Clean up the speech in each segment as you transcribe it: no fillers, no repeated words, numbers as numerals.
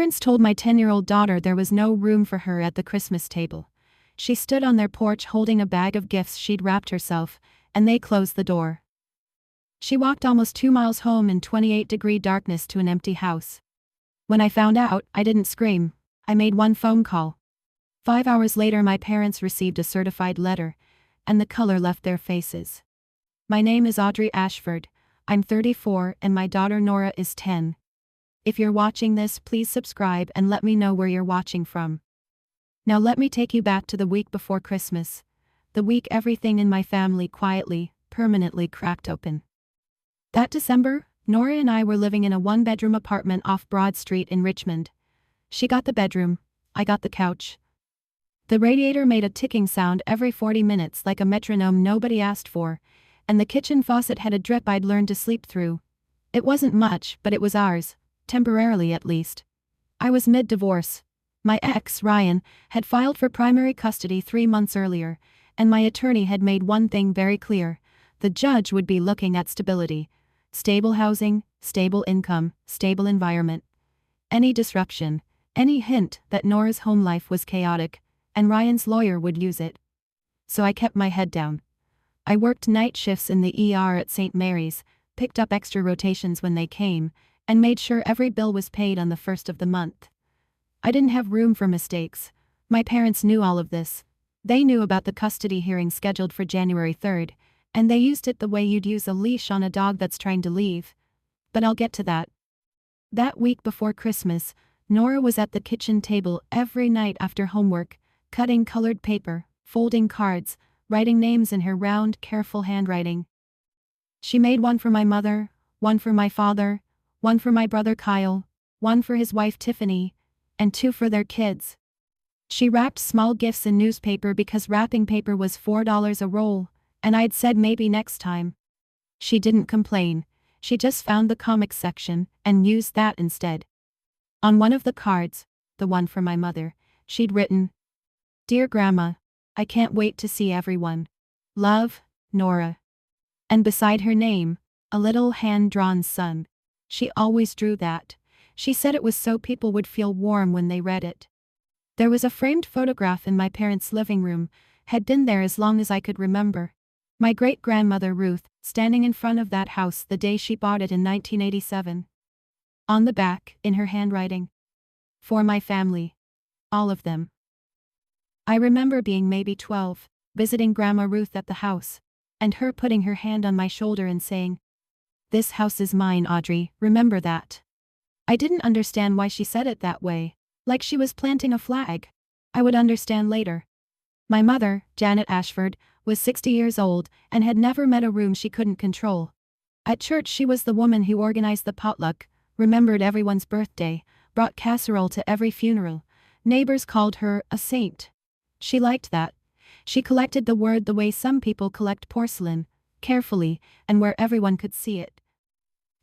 parents told my 10-year-old daughter there was no room for her at the Christmas table. She stood on their porch holding a bag of gifts she'd wrapped herself, and they closed the door. She walked almost 2 miles home in 28-degree darkness to an empty house. When I found out, I didn't scream. I made one phone call. 5 hours later my parents received a certified letter, and the color left their faces. My name is Audrey Ashford. I'm 34 and my daughter Nora is 10. If you're watching this, please subscribe and let me know where you're watching from. Now let me take you back to the week before Christmas. The week everything in my family quietly, permanently cracked open. That December, Nora and I were living in a one-bedroom apartment off Broad Street in Richmond. She got the bedroom, I got the couch. The radiator made a ticking sound every 40 minutes like a metronome nobody asked for, and the kitchen faucet had a drip I'd learned to sleep through. It wasn't much, but it was ours, temporarily at least. I was mid-divorce. My ex, Ryan, had filed for primary custody 3 months earlier, and my attorney had made one thing very clear: the judge would be looking at stability. Stable housing, stable income, stable environment. Any disruption, any hint that Nora's home life was chaotic, and Ryan's lawyer would use it. So I kept my head down. I worked night shifts in the ER at St. Mary's, picked up extra rotations when they came, and made sure every bill was paid on the first of the month. I didn't have room for mistakes. My parents knew all of this. They knew about the custody hearing scheduled for January 3rd, and they used it the way you'd use a leash on a dog that's trying to leave. But I'll get to that. That week before Christmas, Nora was at the kitchen table every night after homework, cutting colored paper, folding cards, writing names in her round, careful handwriting. She made one for my mother, one for my father, one for my brother Kyle, one for his wife Tiffany, and 2 for their kids. She wrapped small gifts in newspaper because wrapping paper was $4 a roll, and I'd said maybe next time. She didn't complain. She just found the comics section and used that instead. On one of the cards, the one for my mother, she'd written, "Dear Grandma, I can't wait to see everyone. Love, Nora." And beside her name, a little hand-drawn sun. She always drew that. She said it was so people would feel warm when they read it. There was a framed photograph in my parents' living room, had been there as long as I could remember. My great-grandmother Ruth, standing in front of that house the day she bought it in 1987. On the back, in her handwriting. "For my family. All of them." I remember being maybe 12, visiting Grandma Ruth at the house, and her putting her hand on my shoulder and saying, "This house is mine, Audrey, remember that." I didn't understand why she said it that way, like she was planting a flag. I would understand later. My mother, Janet Ashford, was 60 years old and had never met a room she couldn't control. At church she was the woman who organized the potluck, remembered everyone's birthday, brought casserole to every funeral. Neighbors called her a saint. She liked that. She collected the word the way some people collect porcelain, carefully, and where everyone could see it.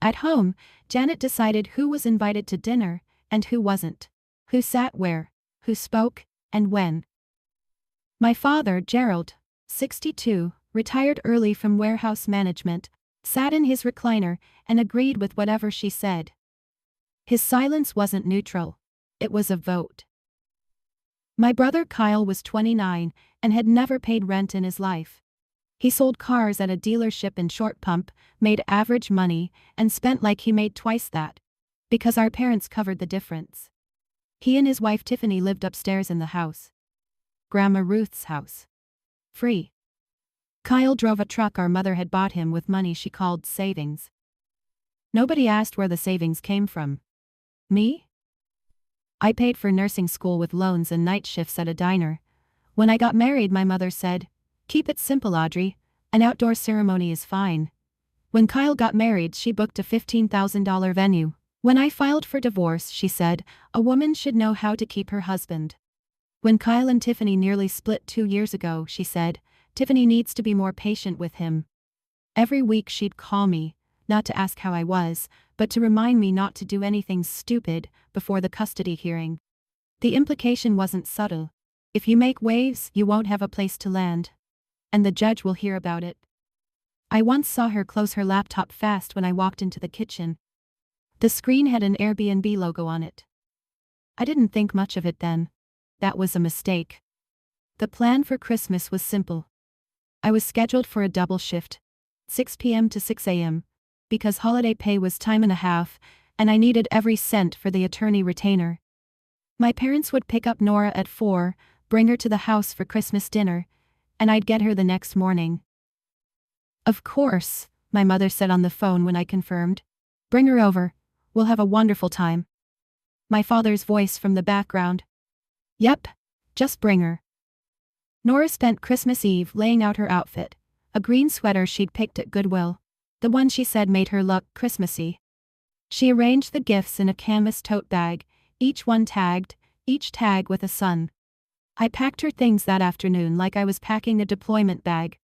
At home, Janet decided who was invited to dinner, and who wasn't. Who sat where, who spoke, and when. My father, Gerald, 62, retired early from warehouse management, sat in his recliner, and agreed with whatever she said. His silence wasn't neutral. It was a vote. My brother Kyle was 29, and had never paid rent in his life. He sold cars at a dealership in Short Pump, made average money, and spent like he made twice that. Because our parents covered the difference. He and his wife Tiffany lived upstairs in the house. Grandma Ruth's house. Free. Kyle drove a truck our mother had bought him with money she called savings. Nobody asked where the savings came from. Me? I paid for nursing school with loans and night shifts at a diner. When I got married, my mother said, "Keep it simple, Audrey. An outdoor ceremony is fine." When Kyle got married, she booked a $15,000 venue. When I filed for divorce, she said, "A woman should know how to keep her husband." When Kyle and Tiffany nearly split 2 years ago, she said, "Tiffany needs to be more patient with him." Every week she'd call me, not to ask how I was, but to remind me not to do anything stupid before the custody hearing. The implication wasn't subtle. If you make waves, you won't have a place to land. And the judge will hear about it. I once saw her close her laptop fast when I walked into the kitchen. The screen had an Airbnb logo on it. I didn't think much of it then. That was a mistake. The plan for Christmas was simple. I was scheduled for a double shift, 6 p.m. to 6 a.m., because holiday pay was time and a half, and I needed every cent for the attorney retainer. My parents would pick up Nora at 4, bring her to the house for Christmas dinner, and I'd get her the next morning. Of course, my mother said on the phone when I confirmed. Bring her over. We'll have a wonderful time. My father's voice from the background. Yep, just bring her. Nora spent Christmas Eve laying out her outfit, a green sweater she'd picked at Goodwill, the one she said made her look Christmassy. She arranged the gifts in a canvas tote bag, each one tagged, each tag with a sun. I packed her things that afternoon like I was packing a deployment bag.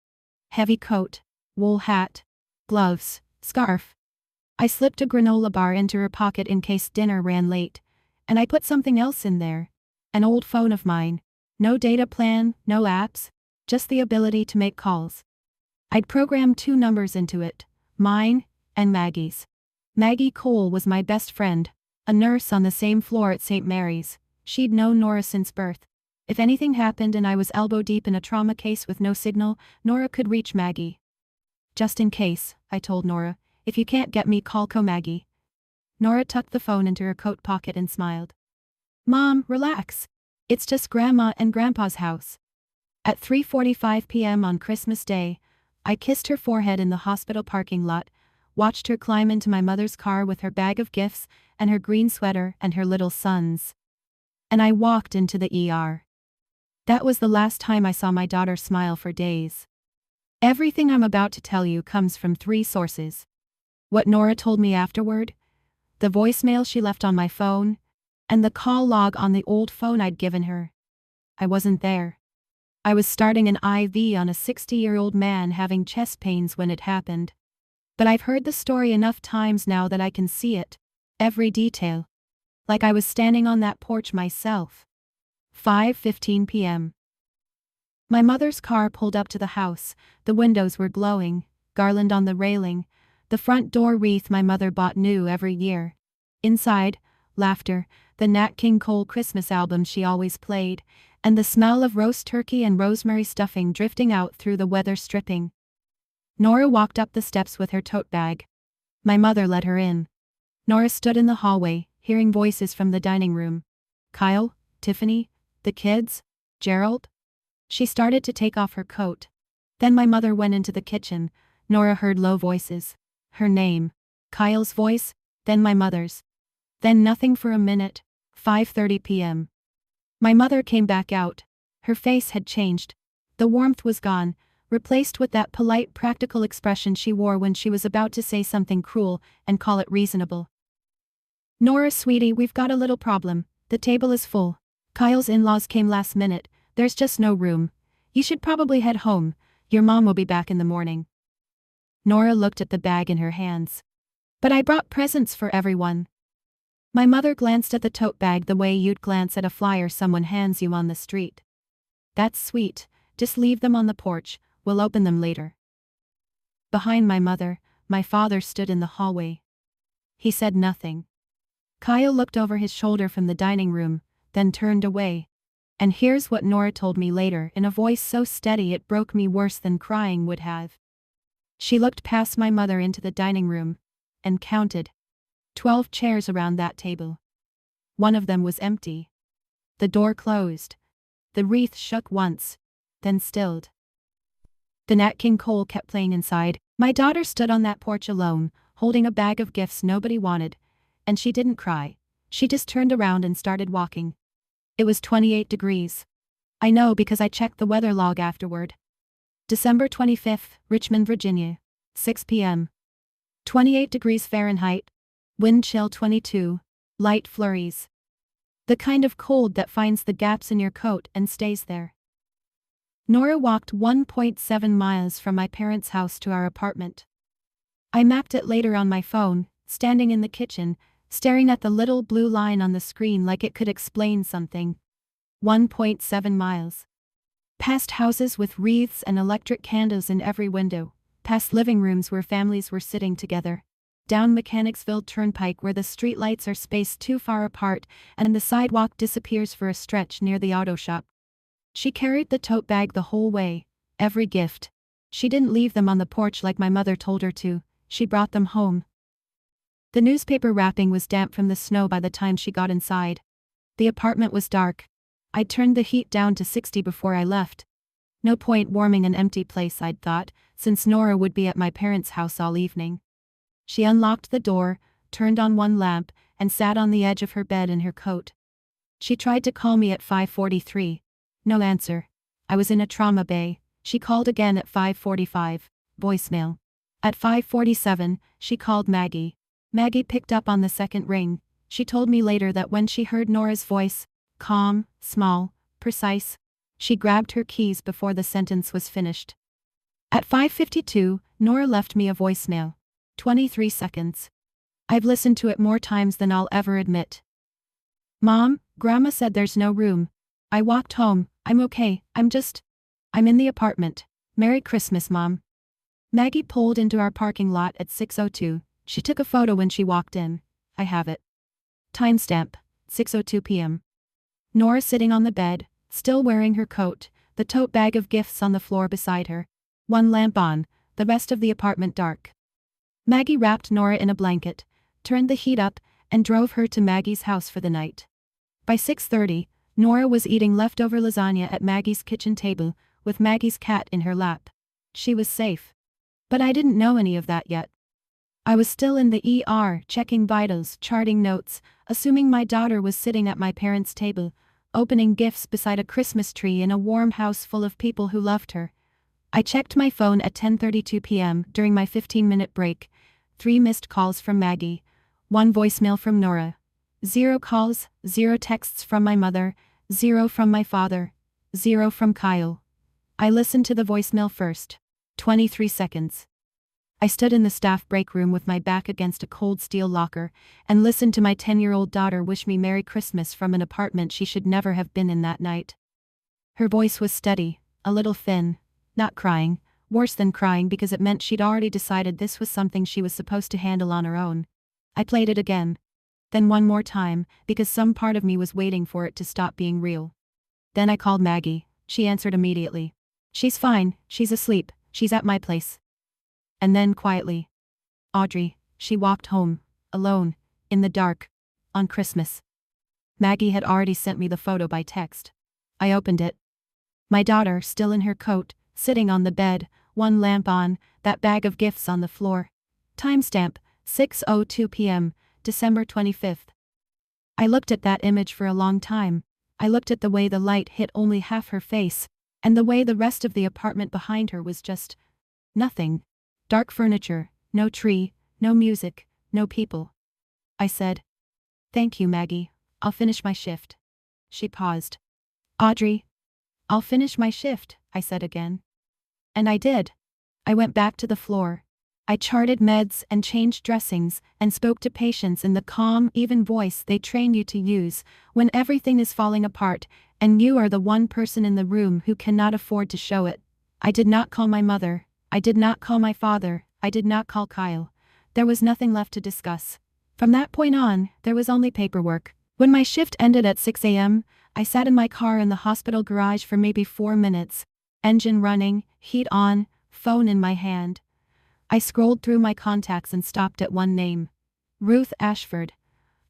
Heavy coat, wool hat, gloves, scarf. I slipped a granola bar into her pocket in case dinner ran late, and I put something else in there. An old phone of mine. No data plan, no apps, just the ability to make calls. I'd programmed 2 numbers into it, mine and Maggie's. Maggie Cole was my best friend, a nurse on the same floor at St. Mary's. She'd known Nora since birth. If anything happened and I was elbow deep in a trauma case with no signal, Nora could reach Maggie. Just in case, I told Nora, if you can't get me, call Maggie. Nora tucked the phone into her coat pocket and smiled. Mom, relax. It's just Grandma and Grandpa's house. At 3:45 p.m. on Christmas Day, I kissed her forehead in the hospital parking lot, watched her climb into my mother's car with her bag of gifts and her green sweater and her little sons. And I walked into the ER. That was the last time I saw my daughter smile for days. Everything I'm about to tell you comes from 3 sources. What Nora told me afterward, the voicemail she left on my phone, and the call log on the old phone I'd given her. I wasn't there. I was starting an IV on a 60-year-old man having chest pains when it happened. But I've heard the story enough times now that I can see it. Every detail. Like I was standing on that porch myself. 5:15 p.m. My mother's car pulled up to the house, the windows were glowing, garland on the railing, the front door wreath my mother bought new every year. Inside, laughter, the Nat King Cole Christmas album she always played, and the smell of roast turkey and rosemary stuffing drifting out through the weather stripping. Nora walked up the steps with her tote bag. My mother let her in. Nora stood in the hallway, hearing voices from the dining room. Kyle, Tiffany, the kids, Gerald. She started to take off her coat. Then my mother went into the kitchen. Nora heard low voices. Her name. Kyle's voice, then my mother's. Then nothing for a minute. 5:30 p.m. My mother came back out. Her face had changed. The warmth was gone, replaced with that polite practical expression she wore when she was about to say something cruel and call it reasonable. Nora, sweetie, we've got a little problem. The table is full. Kyle's in-laws came last minute. There's just no room. You should probably head home. Your mom will be back in the morning. Nora looked at the bag in her hands. But I brought presents for everyone. My mother glanced at the tote bag the way you'd glance at a flyer someone hands you on the street. That's sweet, just leave them on the porch, we'll open them later. Behind my mother, my father stood in the hallway. He said nothing. Kyle looked over his shoulder from the dining room, then turned away. And here's what Nora told me later in a voice so steady it broke me worse than crying would have. She looked past my mother into the dining room, and counted. 12 chairs around that table. One of them was empty. The door closed. The wreath shook once, then stilled. The Nat King Cole kept playing inside. My daughter stood on that porch alone, holding a bag of gifts nobody wanted, and she didn't cry. She just turned around and started walking. It was 28 degrees. I know because I checked the weather log afterward. December 25th, Richmond, Virginia. 6 p.m. 28 degrees Fahrenheit. Wind chill 22. Light flurries. The kind of cold that finds the gaps in your coat and stays there. Nora walked 1.7 miles from my parents' house to our apartment. I mapped it later on my phone, standing in the kitchen, staring at the little blue line on the screen like it could explain something. 1.7 miles. Past houses with wreaths and electric candles in every window, past living rooms where families were sitting together. down Mechanicsville Turnpike where the streetlights are spaced too far apart and the sidewalk disappears for a stretch near the auto shop. She carried the tote bag the whole way, every gift. She didn't leave them on the porch like my mother told her to, she brought them home. The newspaper wrapping was damp from the snow by the time she got inside. The apartment was dark. I'd turned the heat down to 60 before I left. No point warming an empty place, I'd thought, since Nora would be at my parents' house all evening. She unlocked the door, turned on one lamp, and sat on the edge of her bed in her coat. She tried to call me at 5:43. No answer. I was in a trauma bay. She called again at 5:45. Voicemail. At 5:47, she called Maggie. Maggie picked up on the second ring. She told me later that when she heard Nora's voice, calm, small, precise, she grabbed her keys before the sentence was finished. At 5:52, Nora left me a voicemail. 23 seconds. I've listened to it more times than I'll ever admit. Mom, Grandma said there's no room. I walked home. I'm okay. I'm in the apartment. Merry Christmas, Mom. Maggie pulled into our parking lot at 6:02. She took a photo when she walked in. I have it. Timestamp, 6:02 p.m. Nora sitting on the bed, still wearing her coat, the tote bag of gifts on the floor beside her. One lamp on, the rest of the apartment dark. Maggie wrapped Nora in a blanket, turned the heat up, and drove her to Maggie's house for the night. By 6:30, Nora was eating leftover lasagna at Maggie's kitchen table, with Maggie's cat in her lap. She was safe. But I didn't know any of that yet. I was still in the ER, checking vitals, charting notes, assuming my daughter was sitting at my parents' table, opening gifts beside a Christmas tree in a warm house full of people who loved her. I checked my phone at 10:32 p.m. during my 15-minute break. 3 missed calls from Maggie. 1 voicemail from Nora. 0 calls, 0 texts from my mother, 0 from my father, 0 from Kyle. I listened to the voicemail first. 23 seconds. I stood in the staff break room with my back against a cold steel locker and listened to my 10-year-old daughter wish me Merry Christmas from an apartment she should never have been in that night. Her voice was steady, a little thin, not crying, worse than crying because it meant she'd already decided this was something she was supposed to handle on her own. I played it again. Then one more time, because some part of me was waiting for it to stop being real. Then I called Maggie. She answered immediately. She's fine, she's asleep, she's at my place. And then quietly. Audrey, she walked home, alone, in the dark, on Christmas. Maggie had already sent me the photo by text. I opened it. My daughter, still in her coat, sitting on the bed, one lamp on, that bag of gifts on the floor. Timestamp, 6:02 p.m., December 25th. I looked at that image for a long time. I looked at the way the light hit only half her face, and the way the rest of the apartment behind her was just nothing. Dark furniture, no tree, no music, no people. I said, "Thank you, Maggie. I'll finish my shift." She paused. "Audrey." "I'll finish my shift," I said again. And I did. I went back to the floor. I charted meds and changed dressings and spoke to patients in the calm, even voice they train you to use when everything is falling apart and you are the one person in the room who cannot afford to show it. I did not call my mother. I did not call my father. I did not call Kyle. There was nothing left to discuss. From that point on, there was only paperwork. When my shift ended at 6 a.m., I sat in my car in the hospital garage for maybe 4 minutes. Engine running, heat on, phone in my hand. I scrolled through my contacts and stopped at one name. Ruth Ashford.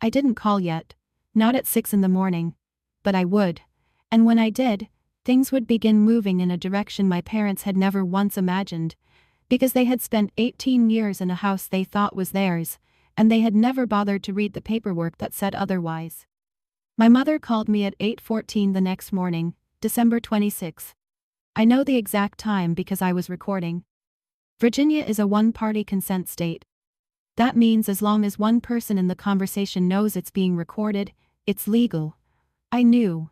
I didn't call yet. Not at 6 in the morning. But I would. And when I did, things would begin moving in a direction my parents had never once imagined. Because they had spent 18 years in a house they thought was theirs, and they had never bothered to read the paperwork that said otherwise. My mother called me at 8:14 the next morning, December 26. I know the exact time because I was recording. Virginia is a one-party consent state. That means as long as one person in the conversation knows it's being recorded, it's legal. I knew.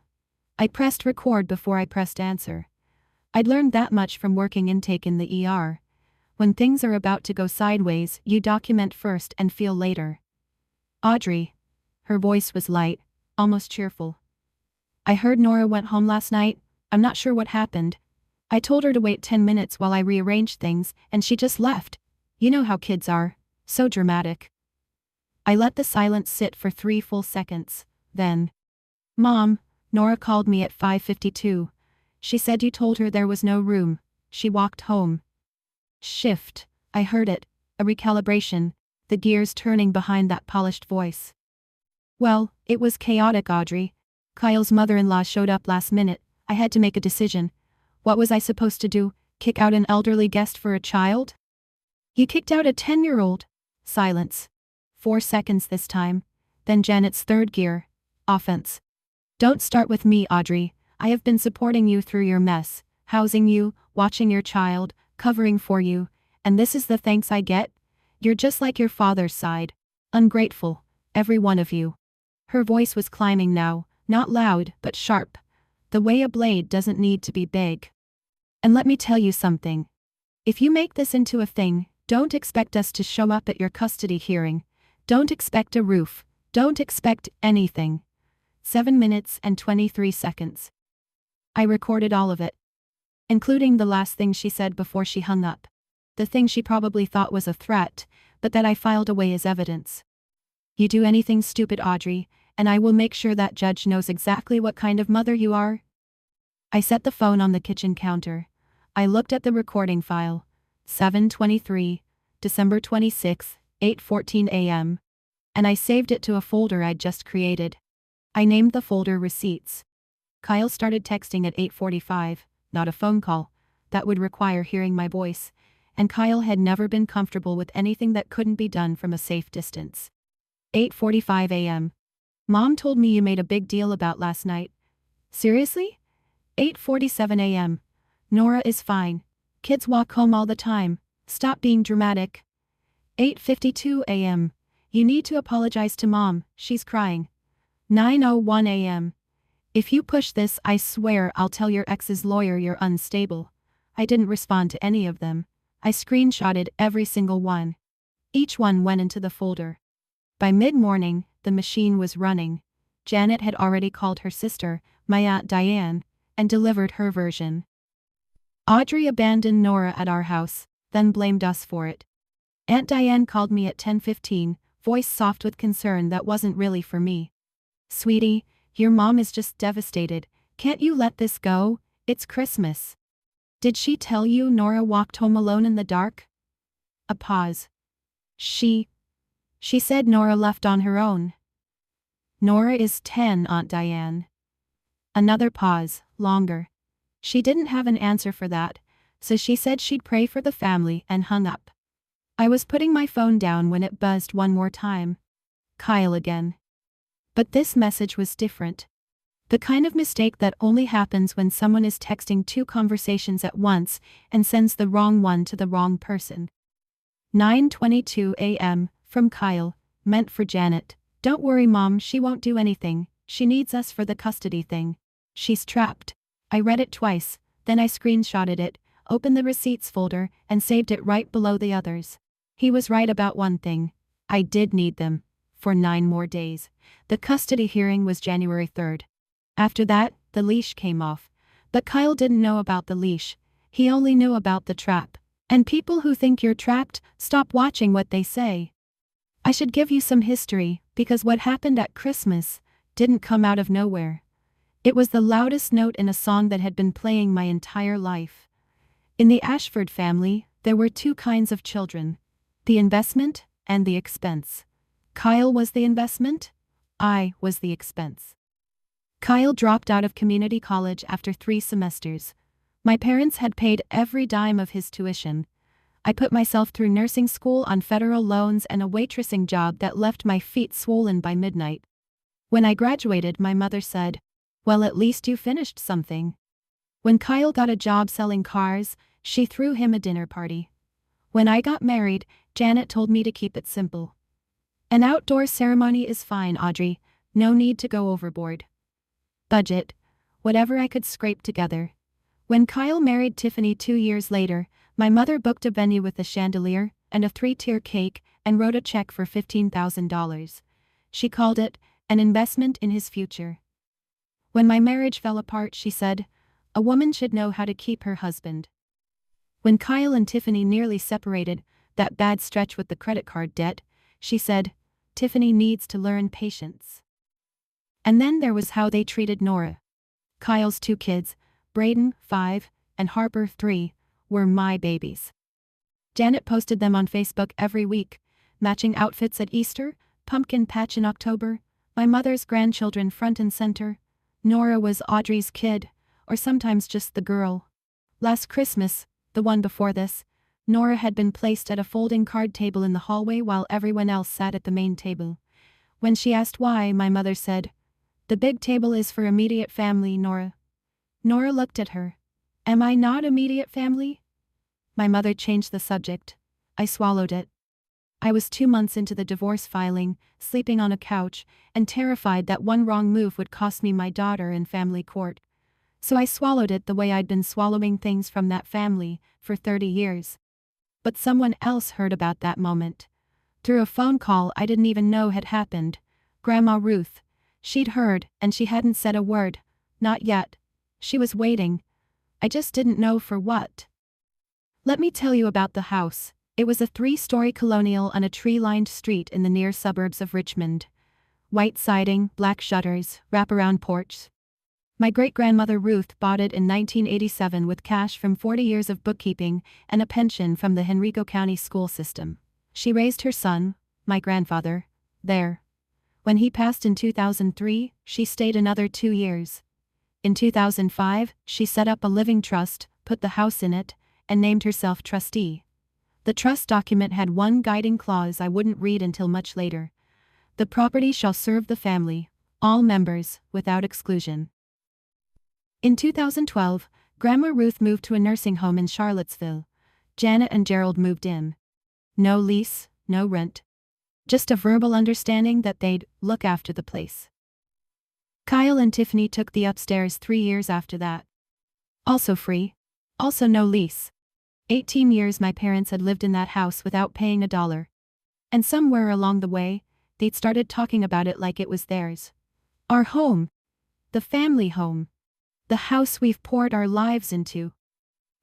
I pressed record before I pressed answer. I'd learned that much from working intake in the ER. When things are about to go sideways, you document first and feel later. Audrey. Her voice was light, almost cheerful. I heard Nora went home last night. I'm not sure what happened. I told her to wait 10 minutes while I rearranged things, and she just left. You know how kids are. So dramatic. I let the silence sit for 3 full seconds. Then, Mom, Nora called me at 5:52. She said you told her there was no room. She walked home. Shift. I heard it. A recalibration. The gears turning behind that polished voice. Well, it was chaotic, Audrey. Kyle's mother-in-law showed up last minute. I had to make a decision. What was I supposed to do? Kick out an elderly guest for a child? You kicked out a 10-year-old. Silence. 4 seconds this time. Then Janet's third gear. Offense. Don't start with me, Audrey. I have been supporting you through your mess, housing you, watching your child, covering for you, and this is the thanks I get? You're just like your father's side. Ungrateful. Every one of you. Her voice was climbing now, not loud, but sharp. The way a blade doesn't need to be big. And let me tell you something. If you make this into a thing, don't expect us to show up at your custody hearing. Don't expect a roof. Don't expect anything. 7 minutes and 23 seconds. I recorded all of it. Including the last thing she said before she hung up. The thing she probably thought was a threat, but that I filed away as evidence. You do anything stupid, Audrey, and I will make sure that judge knows exactly what kind of mother you are. I set the phone on the kitchen counter. I looked at the recording file. 7:23, December 26, 8:14 a.m. And I saved it to a folder I'd just created. I named the folder Receipts. Kyle started texting at 8:45, not a phone call. That would require hearing my voice, and Kyle had never been comfortable with anything that couldn't be done from a safe distance. 8:45 a.m. Mom told me you made a big deal about last night. Seriously? 8:47 a.m. Nora is fine. Kids walk home all the time. Stop being dramatic. 8:52 a.m. You need to apologize to Mom, she's crying. 9:01 a.m. If you push this, I swear I'll tell your ex's lawyer you're unstable. I didn't respond to any of them. I screenshotted every single one. Each one went into the folder. By mid-morning, the machine was running. Janet had already called her sister, my Aunt Diane, and delivered her version. Audrey abandoned Nora at our house, then blamed us for it. Aunt Diane called me at 10:15, voice soft with concern that wasn't really for me. Sweetie, your mom is just devastated. Can't you let this go? It's Christmas. Did she tell you Nora walked home alone in the dark? A pause. She said Nora left on her own. Nora is 10, Aunt Diane. Another pause, longer. She didn't have an answer for that, so she said she'd pray for the family and hung up. I was putting my phone down when it buzzed one more time. Kyle again. But this message was different. The kind of mistake that only happens when someone is texting 2 conversations at once and sends the wrong one to the wrong person. 9:22 a.m. from Kyle, meant for Janet. Don't worry, Mom, she won't do anything. She needs us for the custody thing. She's trapped. I read it twice, then I screenshotted it, opened the receipts folder, and saved it right below the others. He was right about one thing. I did need them. For 9 more days. The custody hearing was January 3rd. After that, the leash came off. But Kyle didn't know about the leash. He only knew about the trap. And people who think you're trapped, stop watching what they say. I should give you some history, because what happened at Christmas didn't come out of nowhere. It was the loudest note in a song that had been playing my entire life. In the Ashford family, there were 2 kinds of children. The investment and the expense. Kyle was the investment. I was the expense. Kyle dropped out of community college after 3 semesters. My parents had paid every dime of his tuition. I put myself through nursing school on federal loans and a waitressing job that left my feet swollen by midnight. When I graduated, my mother said, "Well, at least you finished something." When Kyle got a job selling cars, she threw him a dinner party. When I got married, Janet told me to keep it simple. An outdoor ceremony is fine, Audrey. No need to go overboard. Budget. Whatever I could scrape together. When Kyle married Tiffany 2 years later, my mother booked a venue with a chandelier and a 3-tier cake and wrote a check for $15,000. She called it an investment in his future. When my marriage fell apart, she said, "A woman should know how to keep her husband." When Kyle and Tiffany nearly separated, that bad stretch with the credit card debt, she said, Tiffany needs to learn patience. And then there was how they treated Nora. Kyle's 2 kids, Braden, 5, and Harper, 3, were my babies. Janet posted them on Facebook every week, matching outfits at Easter, pumpkin patch in October, my mother's grandchildren front and center. Nora was Audrey's kid, or sometimes just the girl. Last Christmas, the one before this, Nora had been placed at a folding card table in the hallway while everyone else sat at the main table. When she asked why, my mother said, "The big table is for immediate family, Nora." Nora looked at her. "Am I not immediate family?" My mother changed the subject. I swallowed it. I was 2 months into the divorce filing, sleeping on a couch, and terrified that one wrong move would cost me my daughter in family court. So I swallowed it the way I'd been swallowing things from that family for 30 years. But someone else heard about that moment. Through a phone call I didn't even know had happened. Grandma Ruth. She'd heard, and she hadn't said a word. Not yet. She was waiting. I just didn't know for what. Let me tell you about the house. It was a 3-story colonial on a tree-lined street in the near suburbs of Richmond. White siding, black shutters, wraparound porch. My great-grandmother Ruth bought it in 1987 with cash from 40 years of bookkeeping and a pension from the Henrico County school system. She raised her son, my grandfather, there. When he passed in 2003, she stayed another 2 years. In 2005, she set up a living trust, put the house in it, and named herself trustee. The trust document had one guiding clause I wouldn't read until much later. The property shall serve the family, all members, without exclusion. In 2012, Grandma Ruth moved to a nursing home in Charlottesville. Janet and Gerald moved in. No lease, no rent. Just a verbal understanding that they'd look after the place. Kyle and Tiffany took the upstairs 3 years after that. Also free. Also no lease. 18 years my parents had lived in that house without paying $1. And somewhere along the way, they'd started talking about it like it was theirs. Our home. The family home. The house we've poured our lives into.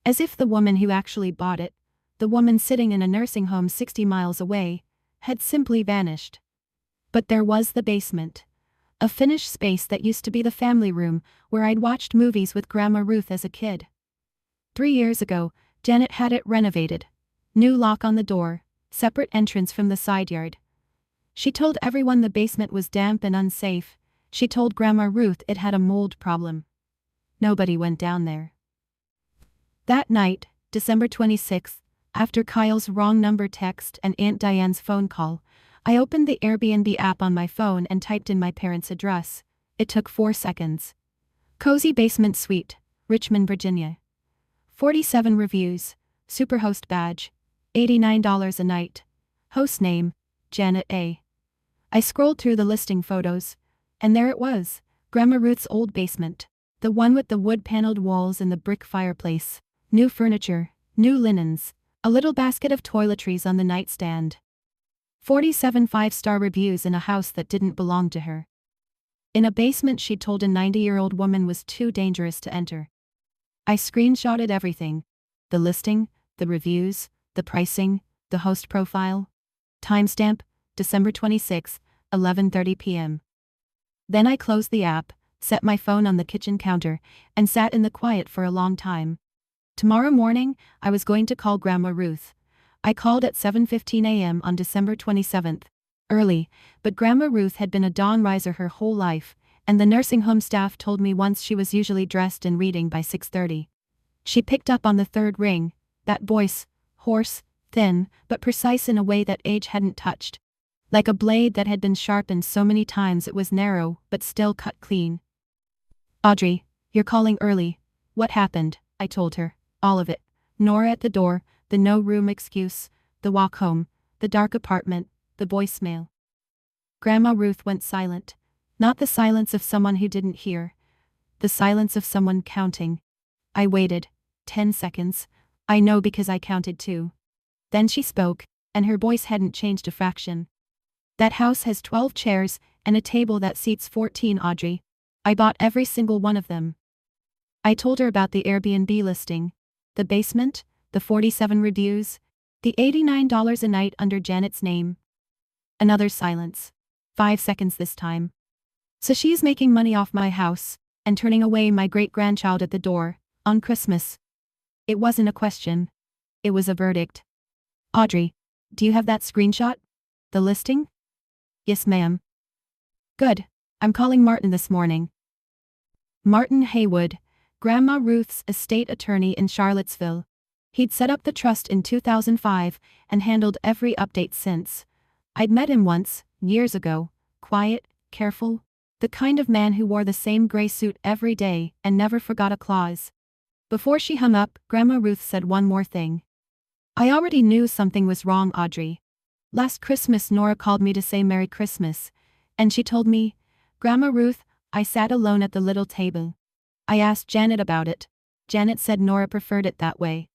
As if the woman who actually bought it, the woman sitting in a nursing home 60 miles away, had simply vanished. But there was the basement. A finished space that used to be the family room where I'd watched movies with Grandma Ruth as a kid. 3 years ago, Janet had it renovated. New lock on the door, separate entrance from the side yard. She told everyone the basement was damp and unsafe. She told Grandma Ruth it had a mold problem. Nobody went down there. That night, December 26th, after Kyle's wrong number text and Aunt Diane's phone call, I opened the Airbnb app on my phone and typed in my parents' address. It took 4 seconds. Cozy Basement Suite, Richmond, Virginia. 47 reviews, Superhost badge, $89 a night. Host name, Janet A. I scrolled through the listing photos, and there it was, Grandma Ruth's old basement. The one with the wood-paneled walls and the brick fireplace. New furniture, new linens, a little basket of toiletries on the nightstand. 47 5-star reviews in a house that didn't belong to her. In a basement she'd told a 90-year-old woman was too dangerous to enter. I screenshotted everything. The listing, the reviews, the pricing, the host profile. Timestamp, December 26, 11:30 p.m. Then I closed the app, set my phone on the kitchen counter, and sat in the quiet for a long time. Tomorrow morning, I was going to call Grandma Ruth. I called at 7:15 a.m. on December 27th. Early, but Grandma Ruth had been a dawn riser her whole life, and the nursing home staff told me once she was usually dressed and reading by 6:30. She picked up on the third ring, that voice, hoarse, thin, but precise in a way that age hadn't touched. Like a blade that had been sharpened so many times it was narrow, but still cut clean. "Audrey, you're calling early. What happened?" I told her. All of it. Nora at the door, the no-room excuse, the walk home, the dark apartment, the voicemail. Grandma Ruth went silent. Not the silence of someone who didn't hear. The silence of someone counting. I waited. 10 seconds. I know because I counted too. Then she spoke, and her voice hadn't changed a fraction. "That house has 12 chairs and a table that seats 14, Audrey. I bought every single one of them." I told her about the Airbnb listing, the basement, the 47 reviews, The $89 a night under Janet's name. Another silence. 5 seconds this time. So she's making money off my house, and turning away my great-grandchild at the door, on Christmas. It wasn't a question. It was a verdict. Audrey, do you have that screenshot? The listing? Yes, ma'am. Good. I'm calling Martin this morning. Martin Haywood, Grandma Ruth's estate attorney in Charlottesville. He'd set up the trust in 2005 and handled every update since. I'd met him once, years ago, quiet, careful, the kind of man who wore the same gray suit every day and never forgot a clause. Before she hung up, Grandma Ruth said one more thing. I already knew something was wrong, Audrey. Last Christmas Nora called me to say Merry Christmas, and she told me, Grandma Ruth, I sat alone at the little table. I asked Janet about it. Janet said Nora preferred it that way.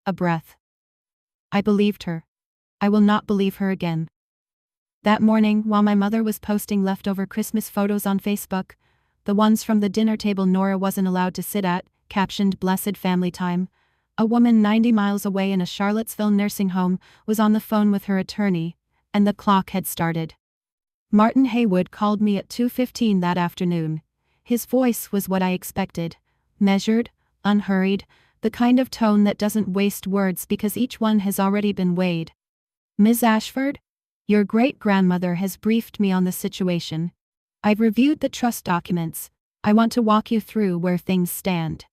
A breath. I believed her. I will not believe her again. That morning, while my mother was posting leftover Christmas photos on Facebook, the ones from the dinner table Nora wasn't allowed to sit at, captioned Blessed Family Time, a woman 90 miles away in a Charlottesville nursing home was on the phone with her attorney, and the clock had started. Martin Haywood called me at 2:15 that afternoon. His voice was what I expected, measured, unhurried, the kind of tone that doesn't waste words because each one has already been weighed. Ms. Ashford? Your great-grandmother has briefed me on the situation. I've reviewed the trust documents. I want to walk you through where things stand.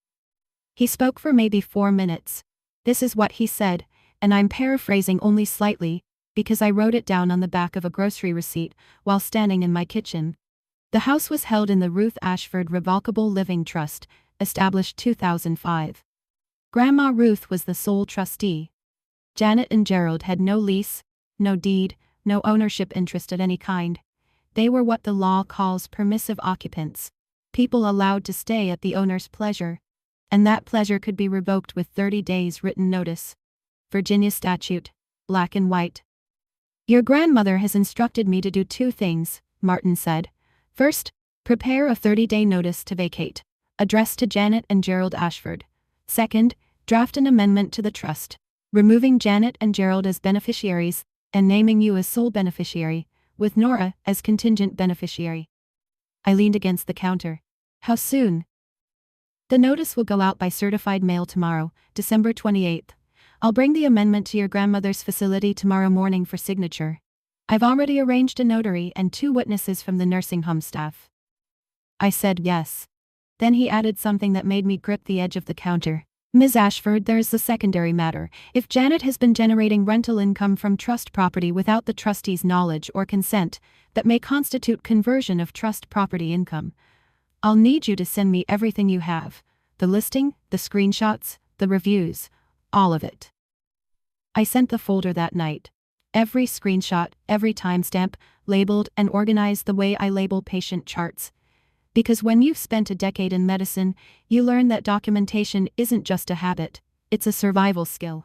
He spoke for maybe 4 minutes. This is what he said, and I'm paraphrasing only slightly, because I wrote it down on the back of a grocery receipt while standing in my kitchen. The house was held in the Ruth Ashford Revocable Living Trust, established 2005. Grandma Ruth was the sole trustee. Janet and Gerald had no lease, no deed, no ownership interest of any kind. They were what the law calls permissive occupants, people allowed to stay at the owner's pleasure, and that pleasure could be revoked with 30 days written notice. Virginia statute, black and white. Your grandmother has instructed me to do 2 things, Martin said. First, prepare a 30-day notice to vacate, addressed to Janet and Gerald Ashford. Second, draft an amendment to the trust, removing Janet and Gerald as beneficiaries and naming you as sole beneficiary, with Nora as contingent beneficiary. I leaned against the counter. How soon? The notice will go out by certified mail tomorrow, December 28th. I'll bring the amendment to your grandmother's facility tomorrow morning for signature. I've already arranged a notary and 2 witnesses from the nursing home staff. I said yes. Then he added something that made me grip the edge of the counter. Ms. Ashford, there's the secondary matter. If Janet has been generating rental income from trust property without the trustee's knowledge or consent, that may constitute conversion of trust property income. I'll need you to send me everything you have. The listing, the screenshots, the reviews, all of it. I sent the folder that night. Every screenshot, every timestamp, labeled and organized the way I label patient charts. Because when you've spent a decade in medicine, you learn that documentation isn't just a habit, it's a survival skill.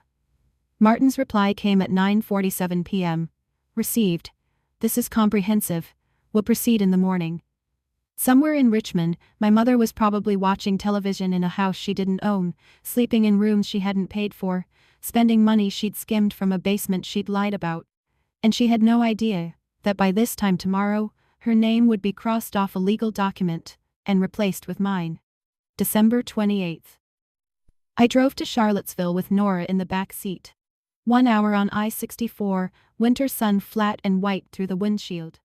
Martin's reply came at 9:47 p.m. Received. This is comprehensive. Will proceed in the morning. Somewhere in Richmond, my mother was probably watching television in a house she didn't own, sleeping in rooms she hadn't paid for, spending money she'd skimmed from a basement she'd lied about. And she had no idea that by this time tomorrow, her name would be crossed off a legal document and replaced with mine. December 28th. I drove to Charlottesville with Nora in the back seat. 1 hour on I-64, winter sun flat and white through the windshield.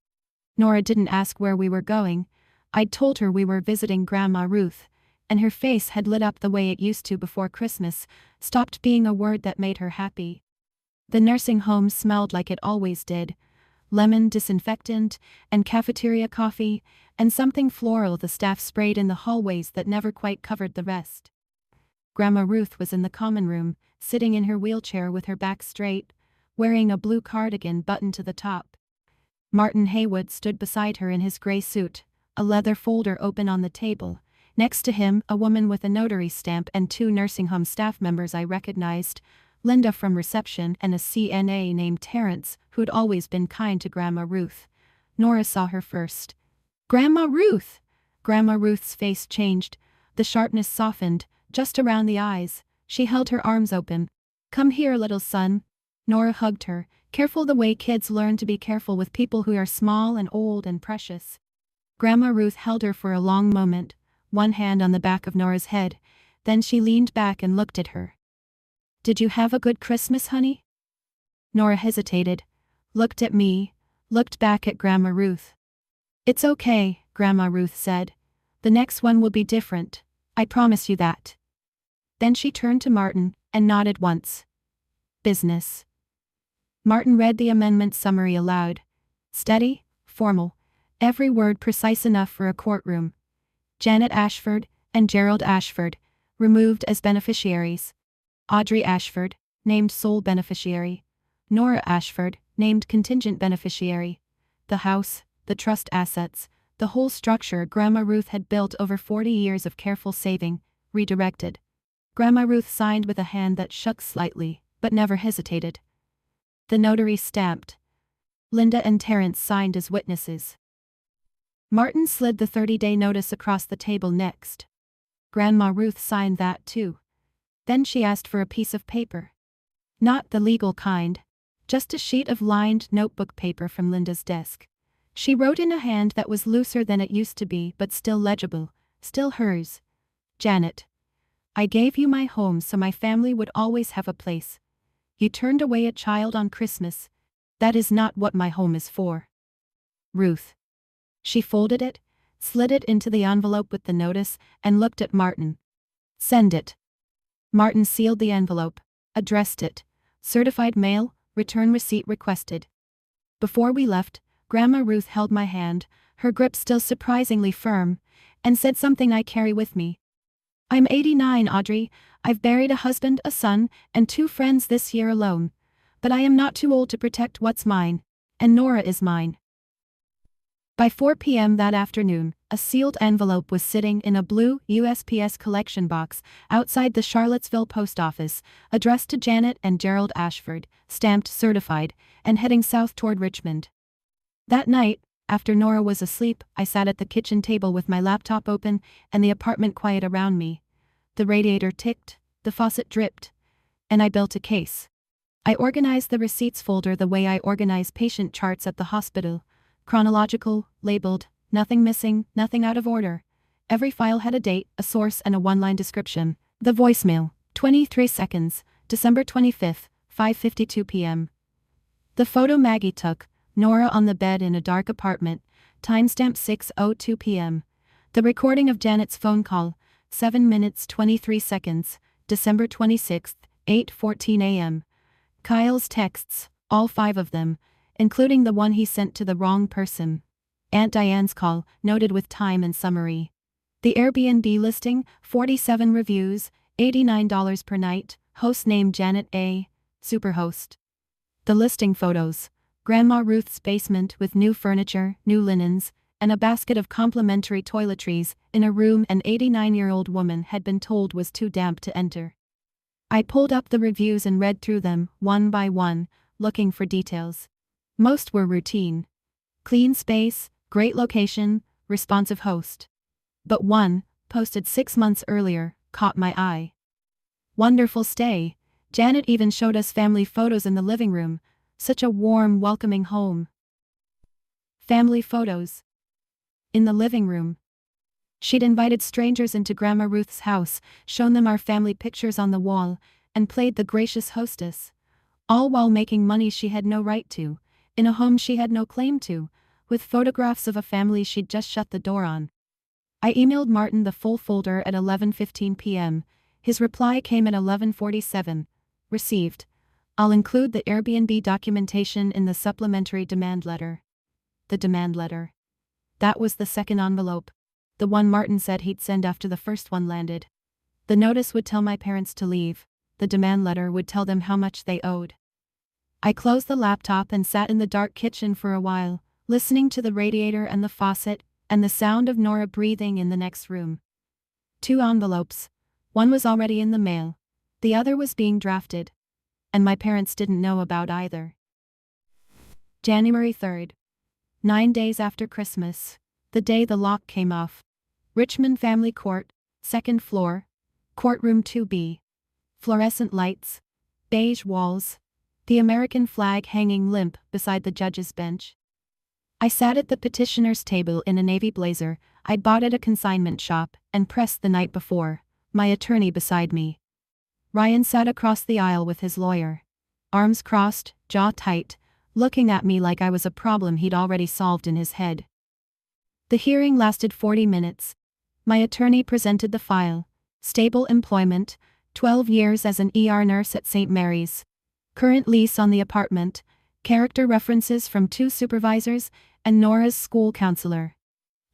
Nora didn't ask where we were going. I'd told her we were visiting Grandma Ruth, and her face had lit up the way it used to before Christmas, stopped being a word that made her happy. The nursing home smelled like it always did. Lemon disinfectant, and cafeteria coffee, and something floral the staff sprayed in the hallways that never quite covered the rest. Grandma Ruth was in the common room, sitting in her wheelchair with her back straight, wearing a blue cardigan buttoned to the top. Martin Haywood stood beside her in his gray suit, a leather folder open on the table. Next to him, a woman with a notary stamp and 2 nursing home staff members I recognized, Linda from reception and a CNA named Terrence, who'd always been kind to Grandma Ruth. Nora saw her first. Grandma Ruth! Grandma Ruth's face changed. The sharpness softened, just around the eyes. She held her arms open. Come here, little son. Nora hugged her, careful the way kids learn to be careful with people who are small and old and precious. Grandma Ruth held her for a long moment, one hand on the back of Nora's head, then she leaned back and looked at her. "Did you have a good Christmas, honey?" Nora hesitated, looked at me, looked back at Grandma Ruth. "It's okay," Grandma Ruth said. "The next one will be different. I promise you that." Then she turned to Martin and nodded once. "Business." Martin read the amendment summary aloud. Steady, formal, every word precise enough for a courtroom. Janet Ashford and Gerald Ashford, removed as beneficiaries. Audrey Ashford, named sole beneficiary. Nora Ashford, named contingent beneficiary. The house, the trust assets, the whole structure Grandma Ruth had built over 40 years of careful saving, redirected. Grandma Ruth signed with a hand that shook slightly, but never hesitated. The notary stamped. Linda and Terence signed as witnesses. Martin slid the 30-day notice across the table next. Grandma Ruth signed that too. Then she asked for a piece of paper. Not the legal kind, just a sheet of lined notebook paper from Linda's desk. She wrote in a hand that was looser than it used to be but still legible, still hers. "Janet. I gave you my home so my family would always have a place. You turned away a child on Christmas. That is not what my home is for. Ruth." She folded it, slid it into the envelope with the notice, and looked at Martin. "Send it." Martin sealed the envelope, addressed it. "Certified mail, return receipt requested." Before we left, Grandma Ruth held my hand, her grip still surprisingly firm, and said something I carry with me. "I'm 89, Audrey. I've buried a husband, a son, and 2 friends this year alone. But I am not too old to protect what's mine, and Nora is mine." By 4 p.m. that afternoon, a sealed envelope was sitting in a blue USPS collection box outside the Charlottesville post office, addressed to Janet and Gerald Ashford, stamped certified, and heading south toward Richmond. That night, after Nora was asleep, I sat at the kitchen table with my laptop open and the apartment quiet around me. The radiator ticked, the faucet dripped, and I built a case. I organized the receipts folder the way I organize patient charts at the hospital. Chronological, labeled, nothing missing, nothing out of order. Every file had a date, a source, and a one-line description. The voicemail, 23 seconds, December 25th, 5:52 p.m. The photo Maggie took, Nora on the bed in a dark apartment, timestamp 6:02 p.m. The recording of Janet's phone call, 7 minutes 23 seconds, December 26th, 8:14 a.m. Kyle's texts, all 5 of them, including the one he sent to the wrong person. Aunt Diane's call, noted with time and summary. The Airbnb listing, 47 reviews, $89 per night, host name Janet A., superhost. The listing photos. Grandma Ruth's basement with new furniture, new linens, and a basket of complimentary toiletries in a room an 89-year-old woman had been told was too damp to enter. I pulled up the reviews and read through them, one by one, looking for details. Most were routine. Clean space, great location, responsive host. But one, posted 6 months earlier, caught my eye. "Wonderful stay. Janet even showed us family photos in the living room. Such a warm, welcoming home." Family photos. In the living room. She'd invited strangers into Grandma Ruth's house, shown them our family pictures on the wall, and played the gracious hostess. All while making money she had no right to, in a home she had no claim to, with photographs of a family she'd just shut the door on. I emailed Martin the full folder at 11:15 p.m. His reply came at 11:47. Received. I'll include the Airbnb documentation in the supplementary demand letter. The demand letter. That was the second envelope. The one Martin said he'd send after the first one landed. The notice would tell my parents to leave. The demand letter would tell them how much they owed. I closed the laptop and sat in the dark kitchen for a while, listening to the radiator and the faucet, and the sound of Nora breathing in the next room. 2 envelopes. One was already in the mail. The other was being drafted. And my parents didn't know about either. January 3rd. 9 days after Christmas. The day the lock came off. Richmond Family Court, 2nd floor. Courtroom 2B. Fluorescent lights. Beige walls. the American flag hanging limp beside the judge's bench. I sat at the petitioner's table in a navy blazer I'd bought at a consignment shop and pressed the night before, my attorney beside me. Ryan sat across the aisle with his lawyer. Arms crossed, jaw tight, looking at me like I was a problem he'd already solved in his head. The hearing lasted 40 minutes. My attorney presented the file. Stable employment, 12 years as an ER nurse at St. Mary's. Current lease on the apartment, character references from 2 supervisors, and Nora's school counselor.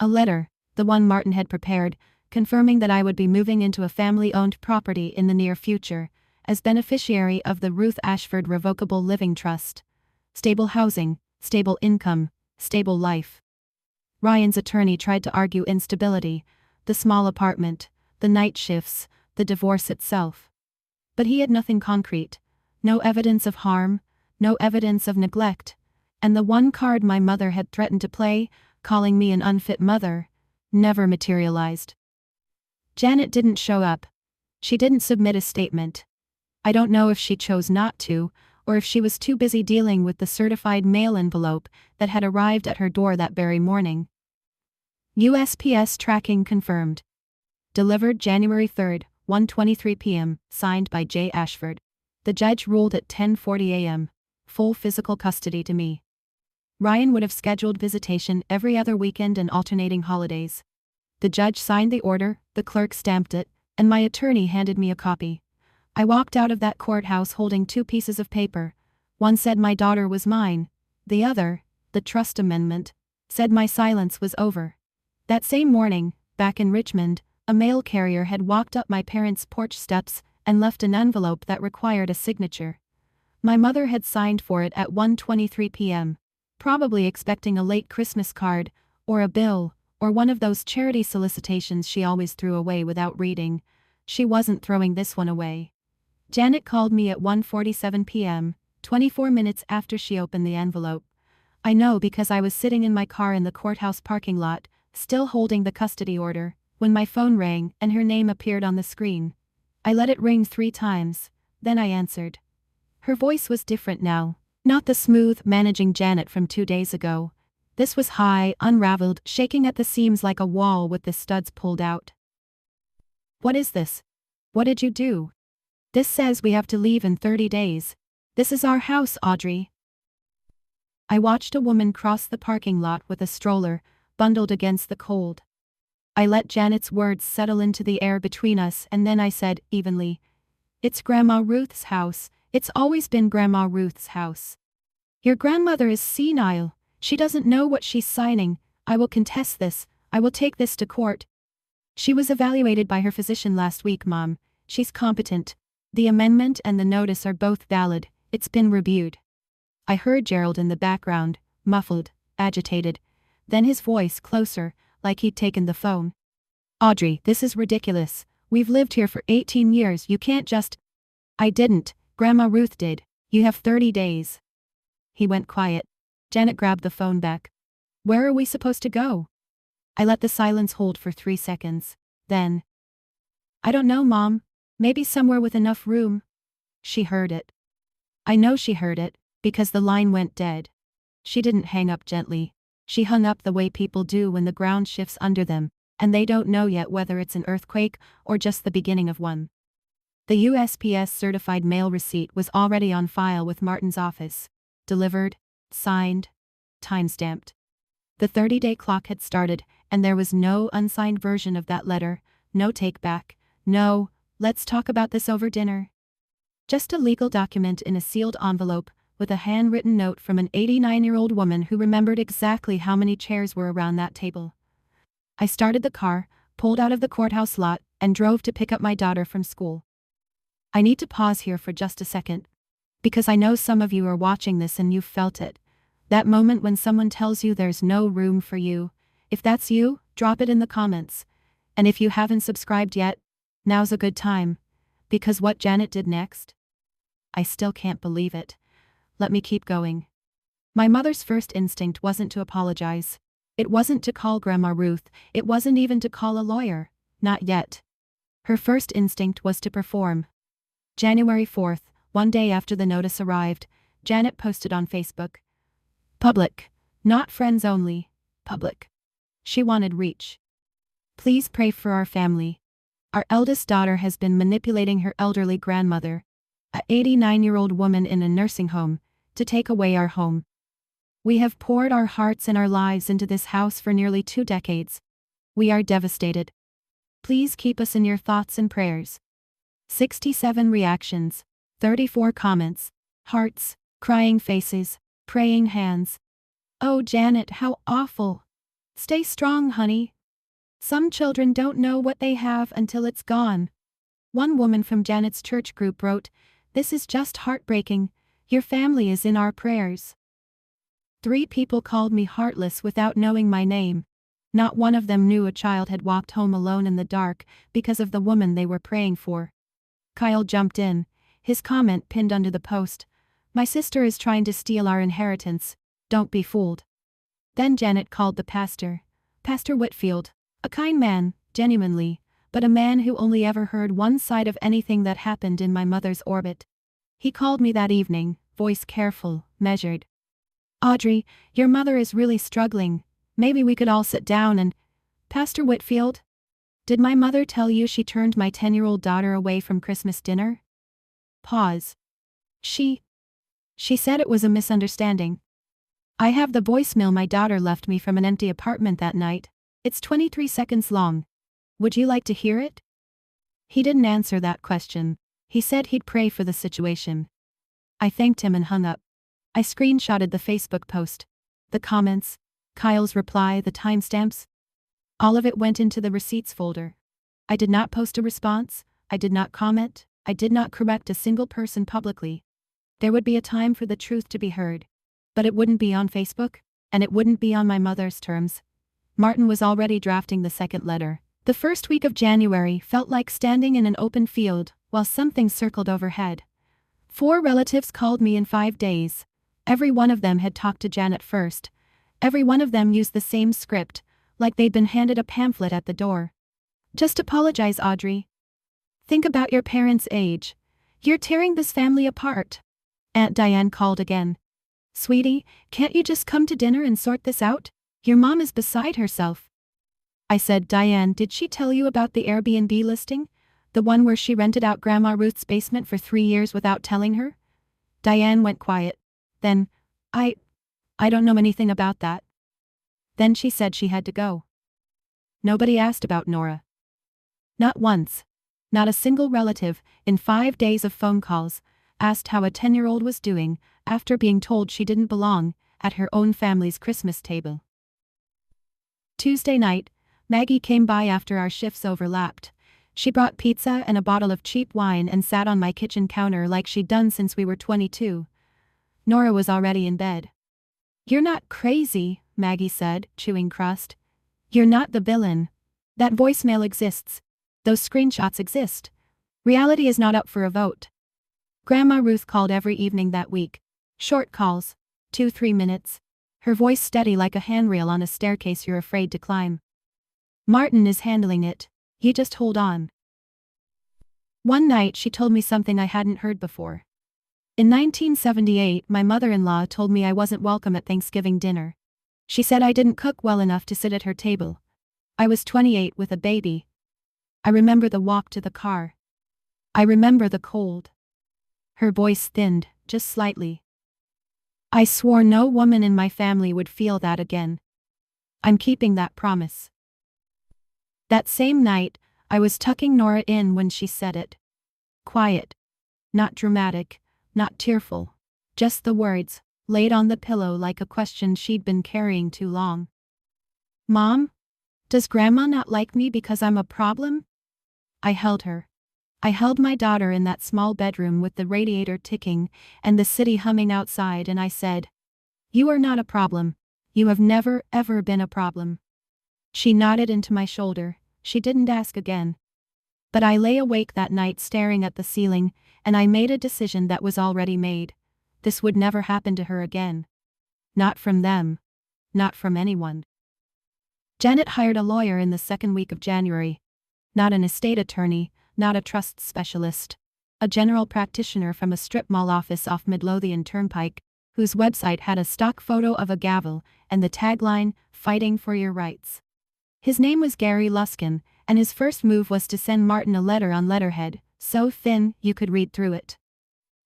A letter, the one Martin had prepared, confirming that I would be moving into a family-owned property in the near future, as beneficiary of the Ruth Ashford Revocable Living Trust. Stable housing, stable income, stable life. Ryan's attorney tried to argue instability, the small apartment, the night shifts, the divorce itself. But he had nothing concrete, no evidence of harm, no evidence of neglect, and the one card my mother had threatened to play, calling me an unfit mother, never materialized. Janet didn't show up. She didn't submit a statement. I don't know if she chose not to, or if she was too busy dealing with the certified mail envelope that had arrived at her door that very morning. USPS tracking confirmed. Delivered January 3rd, 1:23 p.m., signed by J. Ashford. The judge ruled at 10:40 a.m. Full physical custody to me. Ryan would have scheduled visitation every other weekend and alternating holidays. The judge signed the order, the clerk stamped it, and my attorney handed me a copy. I walked out of that courthouse holding 2 pieces of paper. One said my daughter was mine. The other, the trust amendment, said my silence was over. That same morning, back in Richmond, a mail carrier had walked up my parents' porch steps and left an envelope that required a signature. My mother had signed for it at 1:23 p.m., probably expecting a late Christmas card, or a bill, or one of those charity solicitations she always threw away without reading. She wasn't throwing this one away. Janet called me at 1:47 p.m., 24 minutes after she opened the envelope. I know because I was sitting in my car in the courthouse parking lot, still holding the custody order, when my phone rang and her name appeared on the screen. I let it ring 3 times, then I answered. Her voice was different now, not the smooth, managing Janet from 2 days ago. This was high, unraveled, shaking at the seams like a wall with the studs pulled out. What is this? What did you do? This says we have to leave in 30 days. This is our house, Audrey. I watched a woman cross the parking lot with a stroller, bundled against the cold. I let Janet's words settle into the air between us and then I said, evenly, "It's Grandma Ruth's house. It's always been Grandma Ruth's house. Your grandmother is senile. She doesn't know what she's signing. I will contest this. I will take this to court. She was evaluated by her physician last week, Mom. She's competent. The amendment and the notice are both valid. It's been reviewed." I heard Gerald in the background, muffled, agitated. Then his voice closer, like he'd taken the phone. "Audrey, this is ridiculous. We've lived here for 18 years. You can't just—" "I didn't. Grandma Ruth did. You have 30 days. He went quiet. Janet grabbed the phone back. "Where are we supposed to go?" I let the silence hold for 3 seconds. Then, "I don't know, Mom. Maybe somewhere with enough room." She heard it. I know she heard it, because the line went dead. She didn't hang up gently. She hung up the way people do when the ground shifts under them, and they don't know yet whether it's an earthquake or just the beginning of one. The USPS certified mail receipt was already on file with Martin's office. Delivered, signed, time-stamped. The 30-day clock had started, and there was no unsigned version of that letter, no take-back, no, "Let's talk about this over dinner." Just a legal document in a sealed envelope, with a handwritten note from an 89-year-old woman who remembered exactly how many chairs were around that table. I started the car, pulled out of the courthouse lot, and drove to pick up my daughter from school. I need to pause here for just a second, because I know some of you are watching this and you've felt it. That moment when someone tells you there's no room for you. If that's you, drop it in the comments. And if you haven't subscribed yet, now's a good time. Because what Janet did next? I still can't believe it. Let me keep going. My mother's first instinct wasn't to apologize. It wasn't to call Grandma Ruth. It wasn't even to call a lawyer. Not yet. Her first instinct was to perform. January 4th, one day after the notice arrived, Janet posted on Facebook. Public. Not friends only. Public. She wanted reach. Please pray for our family. Our eldest daughter has been manipulating her elderly grandmother, a 89-year-old woman in a nursing home, to take away our home. We have poured our hearts and our lives into this house for nearly 2 decades. We are devastated. Please keep us in your thoughts and prayers. 67 reactions, 34 comments, hearts, crying faces, praying hands. Oh, Janet, how awful. Stay strong, honey. Some children don't know what they have until it's gone. One woman from Janet's church group wrote, "This is just heartbreaking. Your family is in our prayers." 3 people called me heartless without knowing my name. Not one of them knew a child had walked home alone in the dark because of the woman they were praying for. Kyle jumped in, his comment pinned under the post. "My sister is trying to steal our inheritance. Don't be fooled." Then Janet called the pastor. Pastor Whitfield. A kind man, genuinely, but a man who only ever heard one side of anything that happened in my mother's orbit. He called me that evening, voice careful, measured. "Audrey, your mother is really struggling. Maybe we could all sit down and—" "Pastor Whitfield? Did my mother tell you she turned my 10-year-old daughter away from Christmas dinner?" Pause. She said it was a misunderstanding. I have the voicemail my daughter left me from an empty apartment that night. It's 23 seconds long. Would you like to hear it? He didn't answer that question. He said he'd pray for the situation. I thanked him and hung up. I screenshotted the Facebook post. The comments, Kyle's reply, the timestamps. All of it went into the receipts folder. I did not post a response, I did not comment, I did not correct a single person publicly. There would be a time for the truth to be heard. But it wouldn't be on Facebook, and it wouldn't be on my mother's terms. Martin was already drafting the second letter. The first week of January felt like standing in an open field while something circled overhead. 4 relatives called me in 5 days. Every one of them had talked to Janet first. Every one of them used the same script, like they'd been handed a pamphlet at the door. "Just apologize, Audrey. Think about your parents' age. You're tearing this family apart." Aunt Diane called again. "Sweetie, can't you just come to dinner and sort this out? Your mom is beside herself." I said, "Diane, did she tell you about the Airbnb listing? The one where she rented out Grandma Ruth's basement for 3 years without telling her?" Diane went quiet. Then, I don't know anything about that." Then she said she had to go. Nobody asked about Nora. Not once. Not a single relative, in 5 days of phone calls, asked how a 10-year-old was doing after being told she didn't belong at her own family's Christmas table. Tuesday night, Maggie came by after our shifts overlapped. She brought pizza and a bottle of cheap wine and sat on my kitchen counter like she'd done since we were 22. Nora was already in bed. "You're not crazy," Maggie said, chewing crust. "You're not the villain. That voicemail exists. Those screenshots exist. Reality is not up for a vote." Grandma Ruth called every evening that week. Short calls. 2-3 minutes. Her voice steady like a handrail on a staircase you're afraid to climb. "Martin is handling it. You just hold on." One night she told me something I hadn't heard before. In 1978, my mother-in-law told me I wasn't welcome at Thanksgiving dinner. She said I didn't cook well enough to sit at her table. I was 28 with a baby. I remember the walk to the car. I remember the cold. Her voice thinned, just slightly. I swore no woman in my family would feel that again. I'm keeping that promise. That same night, I was tucking Nora in when she said it. Quiet. Not dramatic, not tearful. Just the words, laid on the pillow like a question she'd been carrying too long. "Mom? Does Grandma not like me because I'm a problem?" I held her. I held my daughter in that small bedroom with the radiator ticking and the city humming outside, and I said, "You are not a problem. You have never, ever been a problem." She nodded into my shoulder. She didn't ask again. But I lay awake that night staring at the ceiling, and I made a decision that was already made. This would never happen to her again. Not from them. Not from anyone. Janet hired a lawyer in the second week of January. Not an estate attorney, not a trust specialist. a general practitioner from a strip mall office off Midlothian Turnpike, whose website had a stock photo of a gavel and the tagline, "Fighting for Your Rights." His name was Gary Luskin, and his first move was to send Martin a letter on letterhead, so thin you could read through it.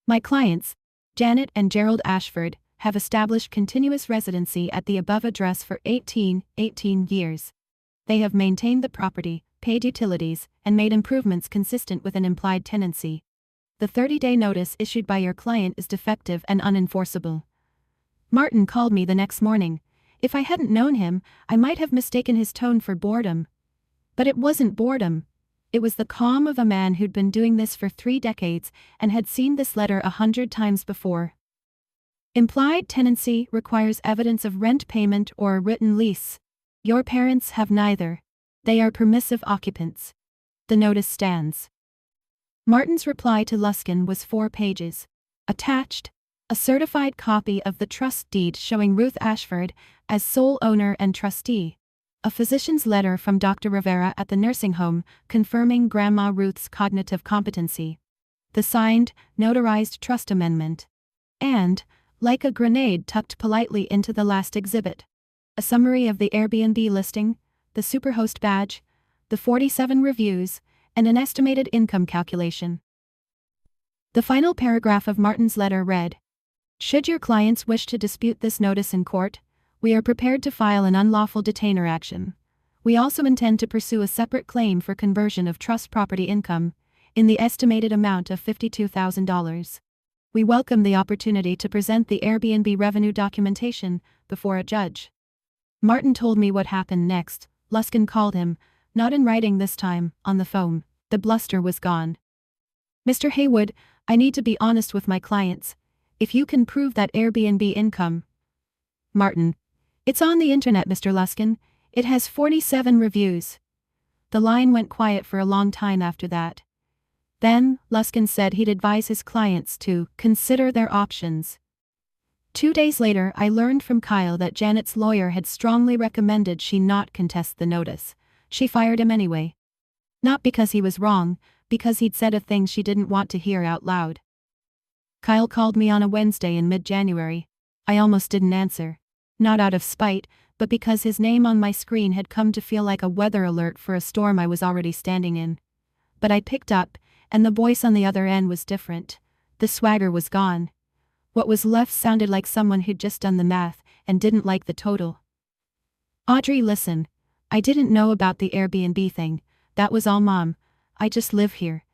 My clients, Janet and Gerald Ashford, have established continuous residency at the above address for 18 years. They have maintained the property, paid utilities, and made improvements consistent with an implied tenancy. The 30-day notice issued by your client is defective and unenforceable. Martin called me the next morning. If I hadn't known him, I might have mistaken his tone for boredom. But it wasn't boredom. It was the calm of a man who'd been doing this for 3 decades and had seen this letter 100 times before. Implied tenancy requires evidence of rent payment or a written lease. Your parents have neither. They are permissive occupants. The notice stands. Martin's reply to Luskin was 4 pages. Attached, a certified copy of the trust deed showing Ruth Ashford as sole owner and trustee. A physician's letter from Dr. Rivera at the nursing home confirming Grandma Ruth's cognitive competency. The signed, notarized trust amendment. And, like a grenade tucked politely into the last exhibit, a summary of the Airbnb listing, the Superhost badge, the 47 reviews, and an estimated income calculation. The final paragraph of Martin's letter read, "Should your clients wish to dispute this notice in court, we are prepared to file an unlawful detainer action. We also intend to pursue a separate claim for conversion of trust property income, in the estimated amount of $52,000. We welcome the opportunity to present the Airbnb revenue documentation before a judge." Martin told me what happened next. Luskin called him, not in writing this time, on the phone. The bluster was gone. "Mr. Haywood, I need to be honest with my clients. If you can prove that Airbnb income..." Martin: "It's on the internet, Mr. Luskin. It has 47 reviews." The line went quiet for a long time after that. Then, Luskin said he'd advise his clients to consider their options. 2 days later, I learned from Kyle that Janet's lawyer had strongly recommended she not contest the notice. She fired him anyway. Not because he was wrong, because he'd said a thing she didn't want to hear out loud. Kyle called me on a Wednesday in mid-January. I almost didn't answer. Not out of spite, but because his name on my screen had come to feel like a weather alert for a storm I was already standing in. But I picked up, and the voice on the other end was different. The swagger was gone. What was left sounded like someone who'd just done the math and didn't like the total. "Audrey, listen. I didn't know about the Airbnb thing. That was all Mom. I just live here.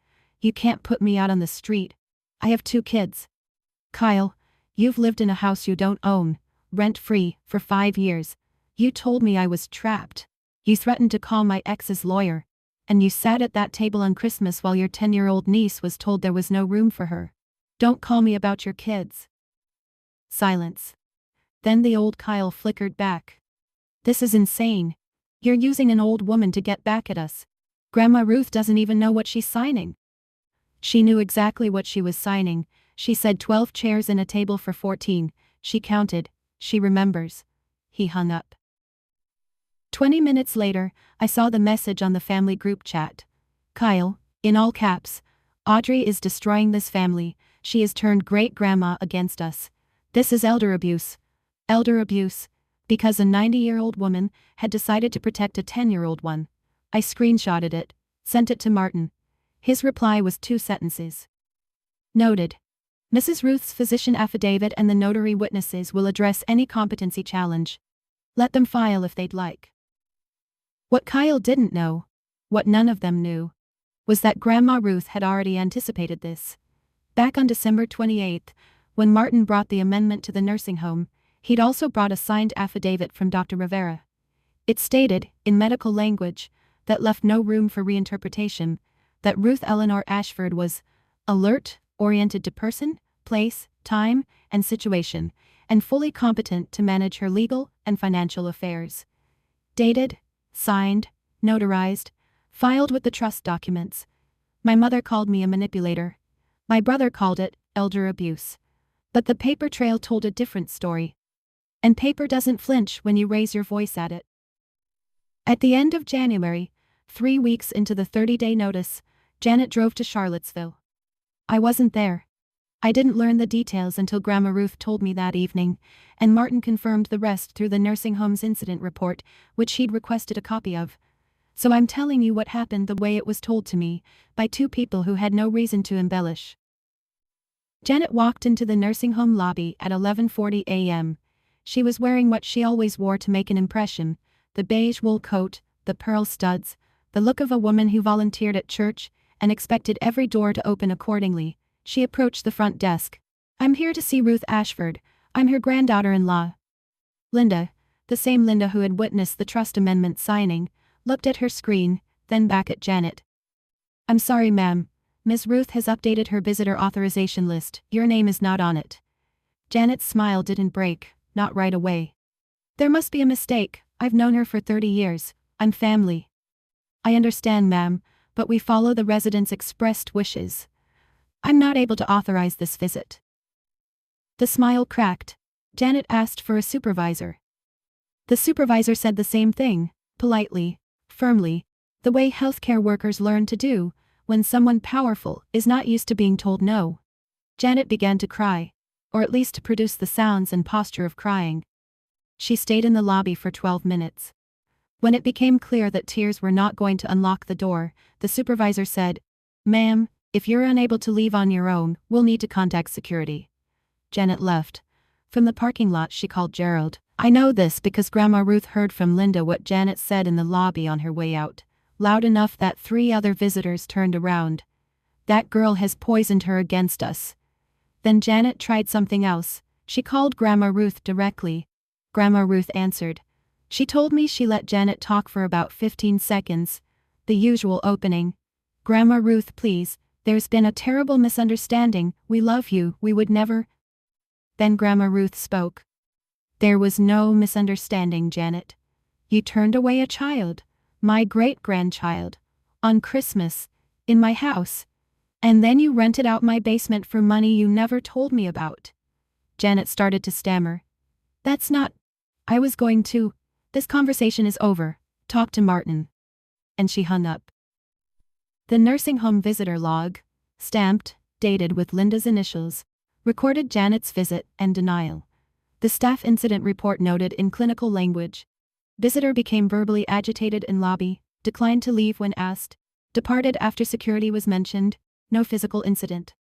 You can't put me out on the street. I have 2 kids. Kyle, you've lived in a house you don't own, rent-free, for 5 years. You told me I was trapped. You threatened to call my ex's lawyer. And you sat at that table on Christmas while your 10-year-old niece was told there was no room for her. Don't call me about your kids." Silence. Then the old Kyle flickered back. "This is insane. You're using an old woman to get back at us. Grandma Ruth doesn't even know what she's signing." She knew exactly what she was signing. She said 12 chairs and a table for 14. She counted. She remembers. He hung up. 20 minutes later, I saw the message on the family group chat. "Kyle, in all caps, Audrey is destroying this family. She has turned great-grandma against us. This is elder abuse. Elder abuse. Because a 90-year-old woman had decided to protect a 10-year-old one." I screenshotted it, sent it to Martin. His reply was 2 sentences. "Noted. Mrs. Ruth's physician affidavit and the notary witnesses will address any competency challenge. Let them file if they'd like." What Kyle didn't know, what none of them knew, was that Grandma Ruth had already anticipated this. Back on December 28, when Martin brought the amendment to the nursing home, he'd also brought a signed affidavit from Dr. Rivera. It stated, in medical language, that left no room for reinterpretation, that Ruth Eleanor Ashford was alert, oriented to person, place, time, and situation, and fully competent to manage her legal and financial affairs. Dated, signed, notarized, filed with the trust documents. My mother called me a manipulator. My brother called it elder abuse. But the paper trail told a different story. And paper doesn't flinch when you raise your voice at it. At the end of January, 3 weeks into the 30-day notice, Janet drove to Charlottesville. I wasn't there. I didn't learn the details until Grandma Ruth told me that evening, and Martin confirmed the rest through the nursing home's incident report, which he'd requested a copy of. So I'm telling you what happened the way it was told to me, by two people who had no reason to embellish. Janet walked into the nursing home lobby at 11:40 a.m. She was wearing what she always wore to make an impression, the beige wool coat, the pearl studs, the look of a woman who volunteered at church and expected every door to open accordingly. She approached the front desk. "I'm here to see Ruth Ashford. I'm her granddaughter-in-law." Linda, the same Linda who had witnessed the trust amendment signing, looked at her screen, then back at Janet. "I'm sorry, ma'am. Ms. Ruth has updated her visitor authorization list. Your name is not on it." Janet's smile didn't break, not right away. "There must be a mistake. I've known her for 30 years. I'm family." "I understand, ma'am, but we follow the residents' expressed wishes. I'm not able to authorize this visit." The smile cracked. Janet asked for a supervisor. The supervisor said the same thing, politely, firmly, the way healthcare workers learn to do when someone powerful is not used to being told no. Janet began to cry, or at least to produce the sounds and posture of crying. She stayed in the lobby for 12 minutes. When it became clear that tears were not going to unlock the door, the supervisor said, "Ma'am, if you're unable to leave on your own, we'll need to contact security." Janet left. From the parking lot she called Gerald. I know this because Grandma Ruth heard from Linda what Janet said in the lobby on her way out, loud enough that 3 other visitors turned around. "That girl has poisoned her against us." Then Janet tried something else. She called Grandma Ruth directly. Grandma Ruth answered. She told me she let Janet talk for about 15 seconds. The usual opening. "Grandma Ruth, please. There's been a terrible misunderstanding. We love you. We would never." Then Grandma Ruth spoke. "There was no misunderstanding, Janet. You turned away a child, my great-grandchild, on Christmas, in my house. And then you rented out my basement for money you never told me about." Janet started to stammer. "That's not. I was going to. This conversation is over. Talk to Martin." And she hung up. The nursing home visitor log, stamped, dated with Linda's initials, recorded Janet's visit and denial. The staff incident report noted in clinical language. Visitor became verbally agitated in lobby, declined to leave when asked, departed after security was mentioned, no physical incident.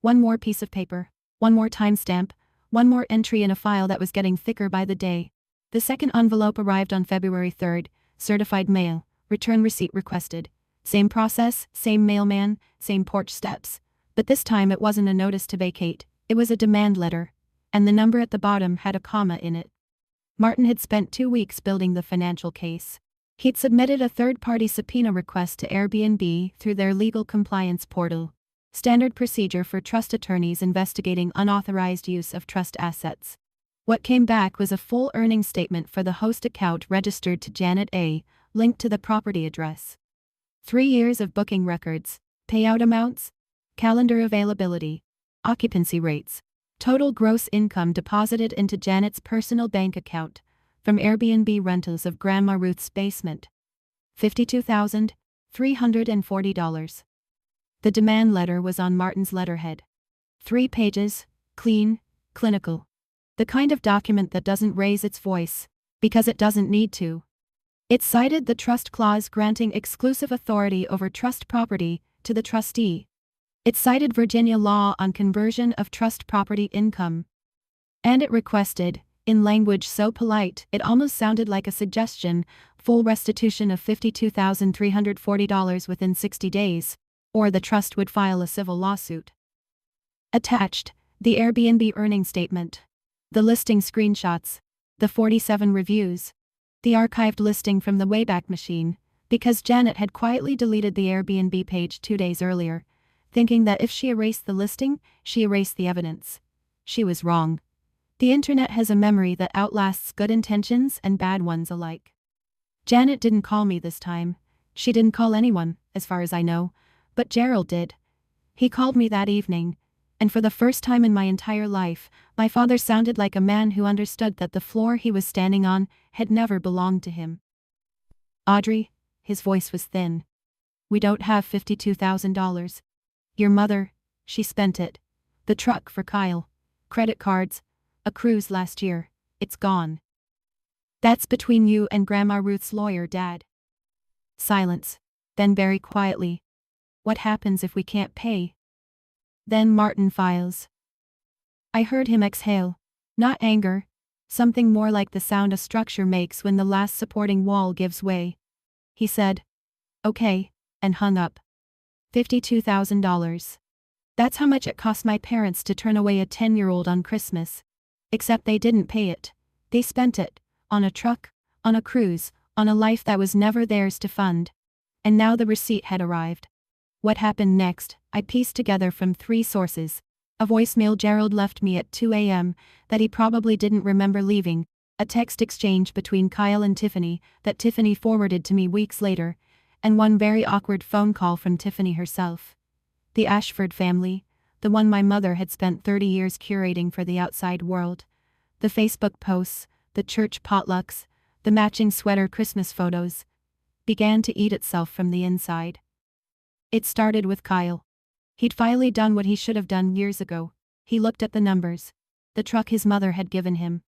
One more piece of paper, one more timestamp, one more entry in a file that was getting thicker by the day. The second envelope arrived on February 3rd, certified mail, return receipt requested. Same process, same mailman, same porch steps. But this time it wasn't a notice to vacate, it was a demand letter. And the number at the bottom had a comma in it. Martin had spent 2 weeks building the financial case. He'd submitted a third-party subpoena request to Airbnb through their legal compliance portal. Standard procedure for trust attorneys investigating unauthorized use of trust assets. What came back was a full earnings statement for the host account registered to Janet A., linked to the property address. 3 years of booking records, payout amounts, calendar availability, occupancy rates, total gross income deposited into Janet's personal bank account from Airbnb rentals of Grandma Ruth's basement. $52,340. The demand letter was on Martin's letterhead. 3 pages, clean, clinical. The kind of document that doesn't raise its voice, because it doesn't need to. It cited the trust clause granting exclusive authority over trust property to the trustee. It cited Virginia law on conversion of trust property income. And it requested, in language so polite it almost sounded like a suggestion, full restitution of $52,340 within 60 days, or the trust would file a civil lawsuit. Attached, the Airbnb earnings statement. The listing screenshots. The 47 reviews. The archived listing from the Wayback Machine, because Janet had quietly deleted the Airbnb page 2 days earlier, thinking that if she erased the listing, she erased the evidence. She was wrong. The internet has a memory that outlasts good intentions and bad ones alike. Janet didn't call me this time. She didn't call anyone, as far as I know, but Gerald did. He called me that evening, and for the first time in my entire life, my father sounded like a man who understood that the floor he was standing on had never belonged to him. "Audrey," his voice was thin. "We don't have $52,000. Your mother, She spent it. The truck for Kyle. Credit cards. A cruise last year. It's gone. That's between you and Grandma Ruth's lawyer, Dad. Silence. Then very quietly. What happens if we can't pay? Then Martin files. I heard him exhale. Not anger. Something more like the sound a structure makes when the last supporting wall gives way. He said, "Okay," and hung up. $52,000. That's how much it cost my parents to turn away a 10-year-old on Christmas. Except they didn't pay it. They spent it. On a truck, on a cruise, on a life that was never theirs to fund. And now the receipt had arrived. What happened next, I pieced together from 3 sources. A voicemail Gerald left me at 2 a.m. that he probably didn't remember leaving, a text exchange between Kyle and Tiffany that Tiffany forwarded to me weeks later, and one very awkward phone call from Tiffany herself. The Ashford family, the one my mother had spent 30 years curating for the outside world. The Facebook posts, the church potlucks, the matching sweater Christmas photos, began to eat itself from the inside. It started with Kyle. He'd finally done what he should have done years ago. He looked at the numbers. The truck his mother had given him.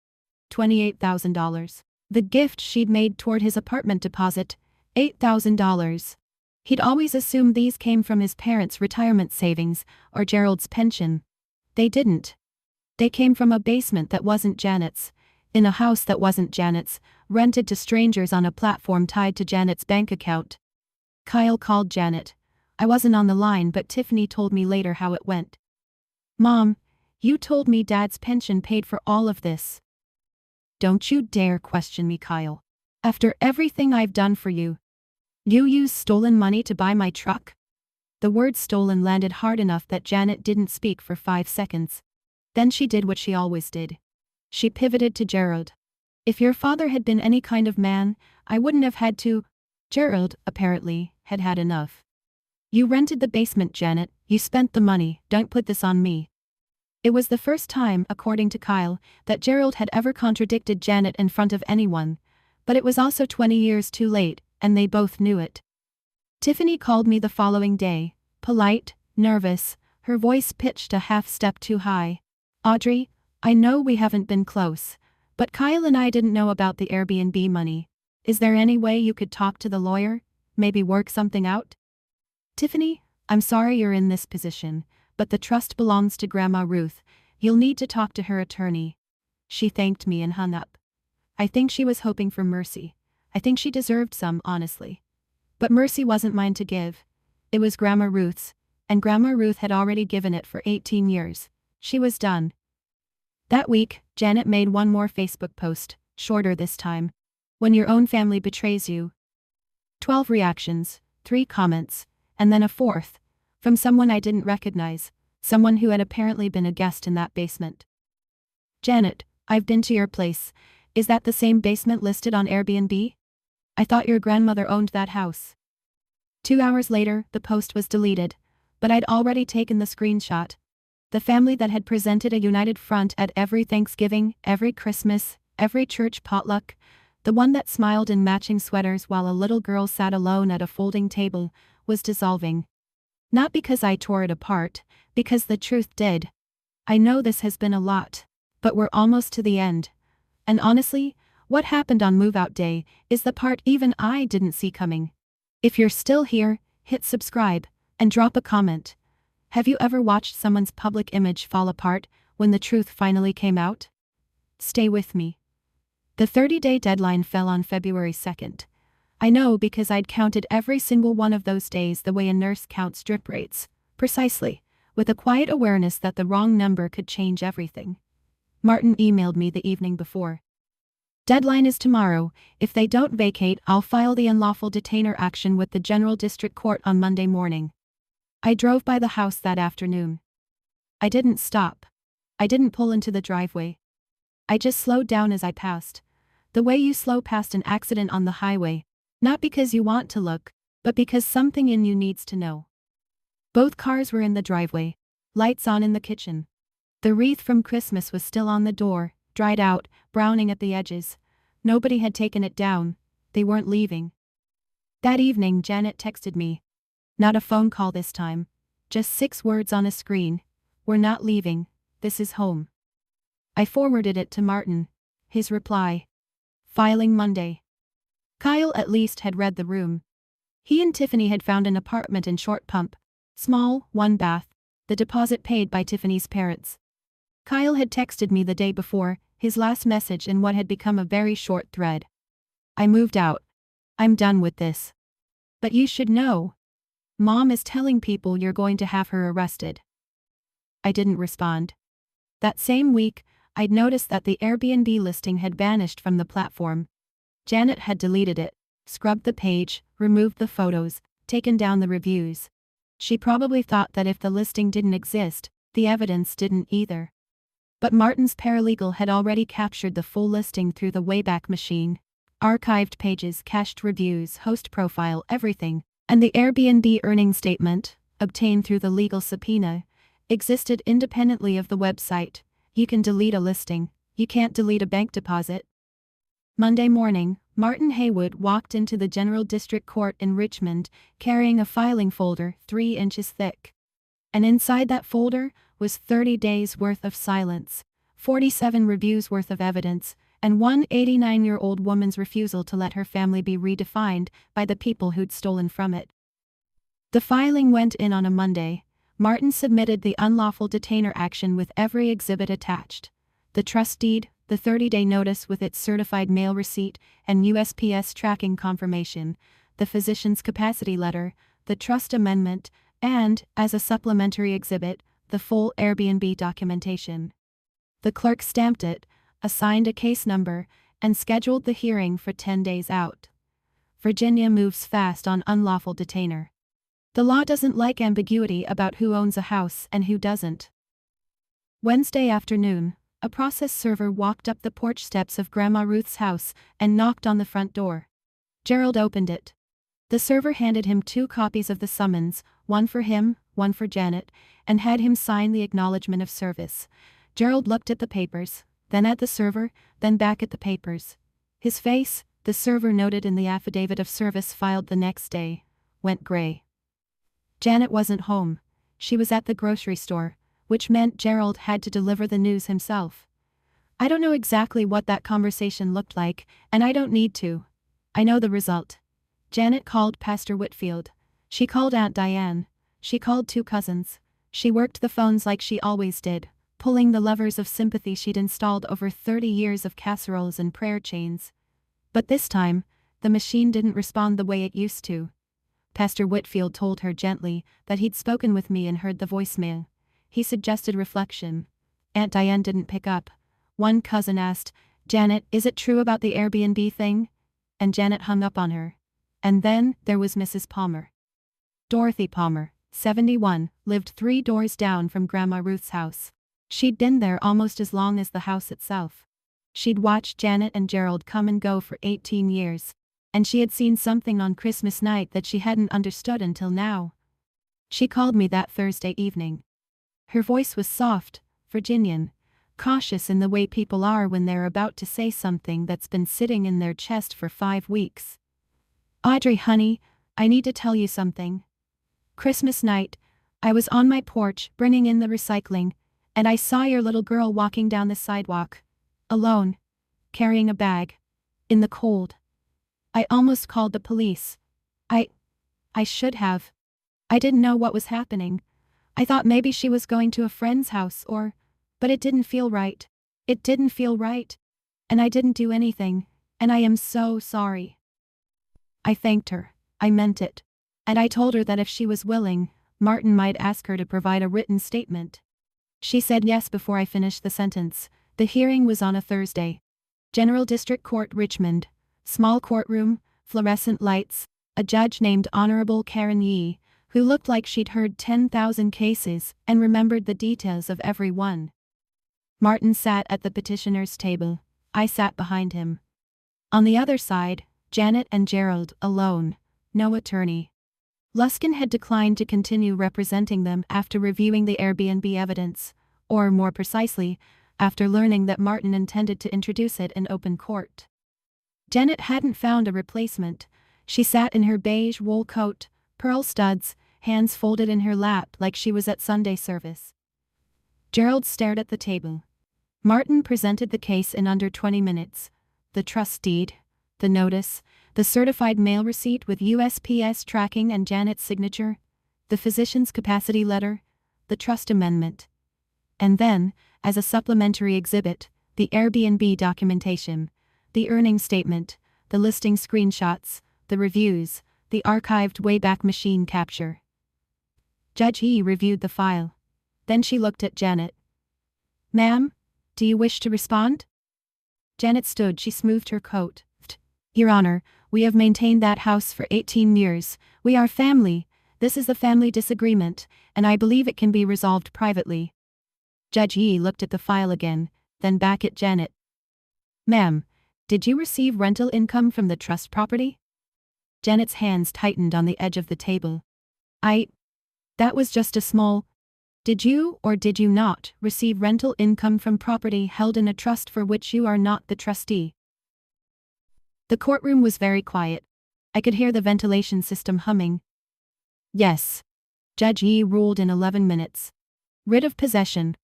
$28,000. The gift she'd made toward his apartment deposit. $8,000. He'd always assumed these came from his parents' retirement savings or Gerald's pension. They didn't. They came from a basement that wasn't Janet's, in a house that wasn't Janet's, rented to strangers on a platform tied to Janet's bank account. Kyle called Janet. I wasn't on the line, but Tiffany told me later how it went. "Mom, you told me Dad's pension paid for all of this." "Don't you dare question me, Kyle. After everything I've done for you. You used stolen money to buy my truck?" The word stolen landed hard enough that Janet didn't speak for 5 seconds. Then she did what she always did. She pivoted to Gerald. "If your father had been any kind of man, I wouldn't have had to." Gerald, apparently, had had enough. "You rented the basement, Janet, you spent the money, don't put this on me." It was the first time, according to Kyle, that Gerald had ever contradicted Janet in front of anyone, but it was also 20 years too late, and they both knew it. Tiffany called me the following day, polite, nervous, her voice pitched a half step too high. "Audrey, I know we haven't been close, but Kyle and I didn't know about the Airbnb money. Is there any way you could talk to the lawyer? Maybe work something out?" "Tiffany, I'm sorry you're in this position, but the trust belongs to Grandma Ruth. You'll need to talk to her attorney." She thanked me and hung up. I think she was hoping for mercy. I think she deserved some, honestly. But mercy wasn't mine to give. It was Grandma Ruth's, and Grandma Ruth had already given it for 18 years. She was done. That week, Janet made one more Facebook post, shorter this time. "When your own family betrays you." 12 reactions, 3 comments, and then a 4th, from someone I didn't recognize, someone who had apparently been a guest in that basement. "Janet, I've been to your place. Is that the same basement listed on Airbnb? I thought your grandmother owned that house." 2 hours later, the post was deleted, but I'd already taken the screenshot. The family that had presented a united front at every Thanksgiving, every Christmas, every church potluck, the one that smiled in matching sweaters while a little girl sat alone at a folding table, was dissolving. Not because I tore it apart, because the truth did. I know this has been a lot, but we're almost to the end. And honestly, what happened on move-out day is the part even I didn't see coming. If you're still here, hit subscribe, and drop a comment. Have you ever watched someone's public image fall apart when the truth finally came out? Stay with me. The 30-day deadline fell on February 2nd. I know because I'd counted every single one of those days the way a nurse counts drip rates, precisely, with a quiet awareness that the wrong number could change everything. Martin emailed me the evening before. "Deadline is tomorrow. If they don't vacate, I'll file the unlawful detainer action with the General District Court on Monday morning." I drove by the house that afternoon. I didn't stop. I didn't pull into the driveway. I just slowed down as I passed. The way you slow past an accident on the highway, not because you want to look, but because something in you needs to know. Both cars were in the driveway, lights on in the kitchen. The wreath from Christmas was still on the door, dried out, browning at the edges. Nobody had taken it down. They weren't leaving. That evening Janet texted me. Not a phone call this time. Just 6 words on a screen. We're not leaving, this is home. I forwarded it to Martin. His reply. Filing Monday. Kyle at least had read the room. He and Tiffany had found an apartment in Short Pump. Small, 1 bath. The deposit paid by Tiffany's parents. Kyle had texted me the day before, his last message in what had become a very short thread. I moved out. I'm done with this. But you should know. Mom is telling people you're going to have her arrested. I didn't respond. That same week, I'd noticed that the Airbnb listing had vanished from the platform. Janet had deleted it, scrubbed the page, removed the photos, taken down the reviews. She probably thought that if the listing didn't exist, the evidence didn't either. But Martin's paralegal had already captured the full listing through the Wayback Machine. Archived pages, cached reviews, host profile, everything, and the Airbnb earnings statement, obtained through the legal subpoena, existed independently of the website. You can delete a listing, you can't delete a bank deposit. Monday morning, Martin Haywood walked into the General District Court in Richmond, carrying a filing folder 3 inches thick. And inside that folder was 30 days worth of silence, 47 reviews worth of evidence, and one 89-year-old woman's refusal to let her family be redefined by the people who'd stolen from it. The filing went in on a Monday. Martin submitted the unlawful detainer action with every exhibit attached. The trust deed, the 30-day notice with its certified mail receipt and USPS tracking confirmation, the physician's capacity letter, the trust amendment, and, as a supplementary exhibit, the full Airbnb documentation. The clerk stamped it, assigned a case number, and scheduled the hearing for 10 days out. Virginia moves fast on unlawful detainer. The law doesn't like ambiguity about who owns a house and who doesn't. Wednesday afternoon, a process server walked up the porch steps of Grandma Ruth's house and knocked on the front door. Gerald opened it. The server handed him 2 copies of the summons, one for him, one for Janet, and had him sign the acknowledgement of service. Gerald looked at the papers, then at the server, then back at the papers. His face, the server noted in the affidavit of service filed the next day, went gray. Janet wasn't home. She was at the grocery store, which meant Gerald had to deliver the news himself. I don't know exactly what that conversation looked like, and I don't need to. I know the result. Janet called Pastor Whitfield. She called Aunt Diane. She called 2 cousins. She worked the phones like she always did, pulling the levers of sympathy she'd installed over 30 years of casseroles and prayer chains. But this time, the machine didn't respond the way it used to. Pastor Whitfield told her gently that he'd spoken with me and heard the voicemail. He suggested reflection. Aunt Diane didn't pick up. One cousin asked, "Janet, is it true about the Airbnb thing?" And Janet hung up on her. And then there was Mrs. Palmer. Dorothy Palmer, 71, lived 3 doors down from Grandma Ruth's house. She'd been there almost as long as the house itself. She'd watched Janet and Gerald come and go for 18 years. And she had seen something on Christmas night that she hadn't understood until now. She called me that Thursday evening. Her voice was soft, Virginian, cautious in the way people are when they're about to say something that's been sitting in their chest for 5 weeks. "Audrey, honey, I need to tell you something. Christmas night, I was on my porch bringing in the recycling, and I saw your little girl walking down the sidewalk. Alone. Carrying a bag. In the cold. I almost called the police. I should have. I didn't know what was happening. I thought maybe she was going to a friend's house but it didn't feel right. It didn't feel right. And I didn't do anything, and I am so sorry." I thanked her. I meant it. And I told her that if she was willing, Martin might ask her to provide a written statement. She said yes before I finished the sentence. The hearing was on a Thursday. General District Court, Richmond. Small courtroom, fluorescent lights, a judge named Honorable Karen Yee, who looked like she'd heard 10,000 cases and remembered the details of every one. Martin sat at the petitioner's table. I sat behind him. On the other side, Janet and Gerald, alone. No attorney. Luskin had declined to continue representing them after reviewing the Airbnb evidence, or more precisely, after learning that Martin intended to introduce it in open court. Janet hadn't found a replacement. She sat in her beige wool coat, pearl studs, hands folded in her lap like she was at Sunday service. Gerald stared at the table. Martin presented the case in under 20 minutes. The trust deed, the notice, the certified mail receipt with USPS tracking and Janet's signature, the physician's capacity letter, the trust amendment. And then, as a supplementary exhibit, the Airbnb documentation, the earnings statement, the listing screenshots, the reviews, the archived Wayback Machine capture. Judge E reviewed the file. Then she looked at Janet. "Ma'am, do you wish to respond?" Janet stood. She smoothed her coat. "Your Honor, we have maintained that house for 18 years. We are family. This is a family disagreement, and I believe it can be resolved privately." Judge E looked at the file again, then back at Janet. "Ma'am, did you receive rental income from the trust property?" Janet's hands tightened on the edge of the table. That was just a small. Did you or did you not receive rental income from property held in a trust for which you are not the trustee?" The courtroom was very quiet. I could hear the ventilation system humming. "Yes." Judge E ruled in 11 minutes. Writ of possession.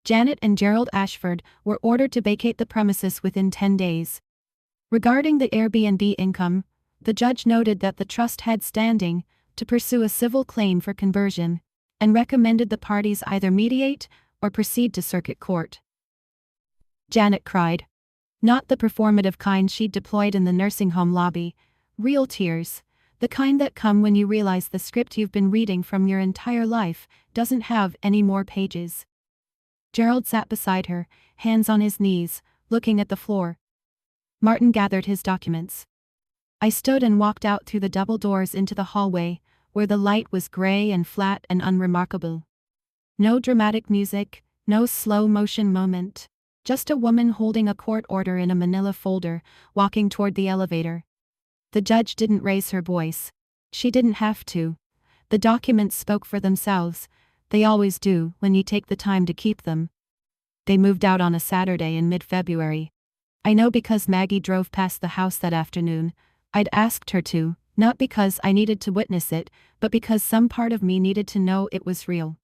Janet and Gerald Ashford were ordered to vacate the premises within 10 days. Regarding the Airbnb income, the judge noted that the trust had standing to pursue a civil claim for conversion, and recommended the parties either mediate or proceed to circuit court. Janet cried. Not the performative kind she'd deployed in the nursing home lobby, real tears, the kind that come when you realize the script you've been reading from your entire life doesn't have any more pages. Gerald sat beside her, hands on his knees, looking at the floor. Martin gathered his documents. I stood and walked out through the double doors into the hallway, where the light was gray and flat and unremarkable. No dramatic music, no slow-motion moment. Just a woman holding a court order in a manila folder, walking toward the elevator. The judge didn't raise her voice. She didn't have to. The documents spoke for themselves. They always do when you take the time to keep them. They moved out on a Saturday in mid-February. I know because Maggie drove past the house that afternoon. I'd asked her to, not because I needed to witness it, but because some part of me needed to know it was real.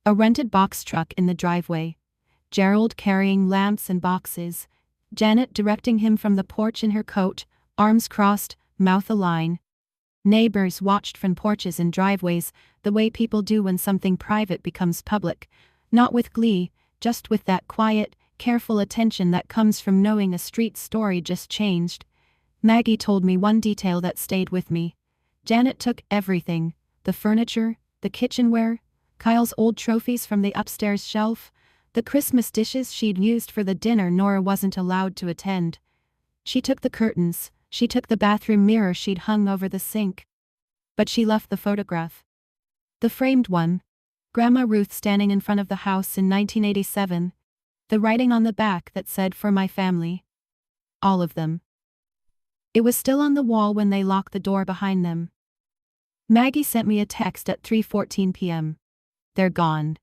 A rented box truck in the driveway. Gerald carrying lamps and boxes. Janet directing him from the porch in her coat, arms crossed, mouth align. Neighbors watched from porches and driveways, the way people do when something private becomes public. Not with glee, just with that quiet, careful attention that comes from knowing a street story just changed. Maggie told me one detail that stayed with me. Janet took everything, the furniture, the kitchenware, Kyle's old trophies from the upstairs shelf, the Christmas dishes she'd used for the dinner Nora wasn't allowed to attend. She took the curtains, she took the bathroom mirror she'd hung over the sink. But she left the photograph. The framed one. Grandma Ruth standing in front of the house in 1987. The writing on the back that said, "For my family." All of them. It was still on the wall when they locked the door behind them. Maggie sent me a text at 3:14 p.m. They're gone.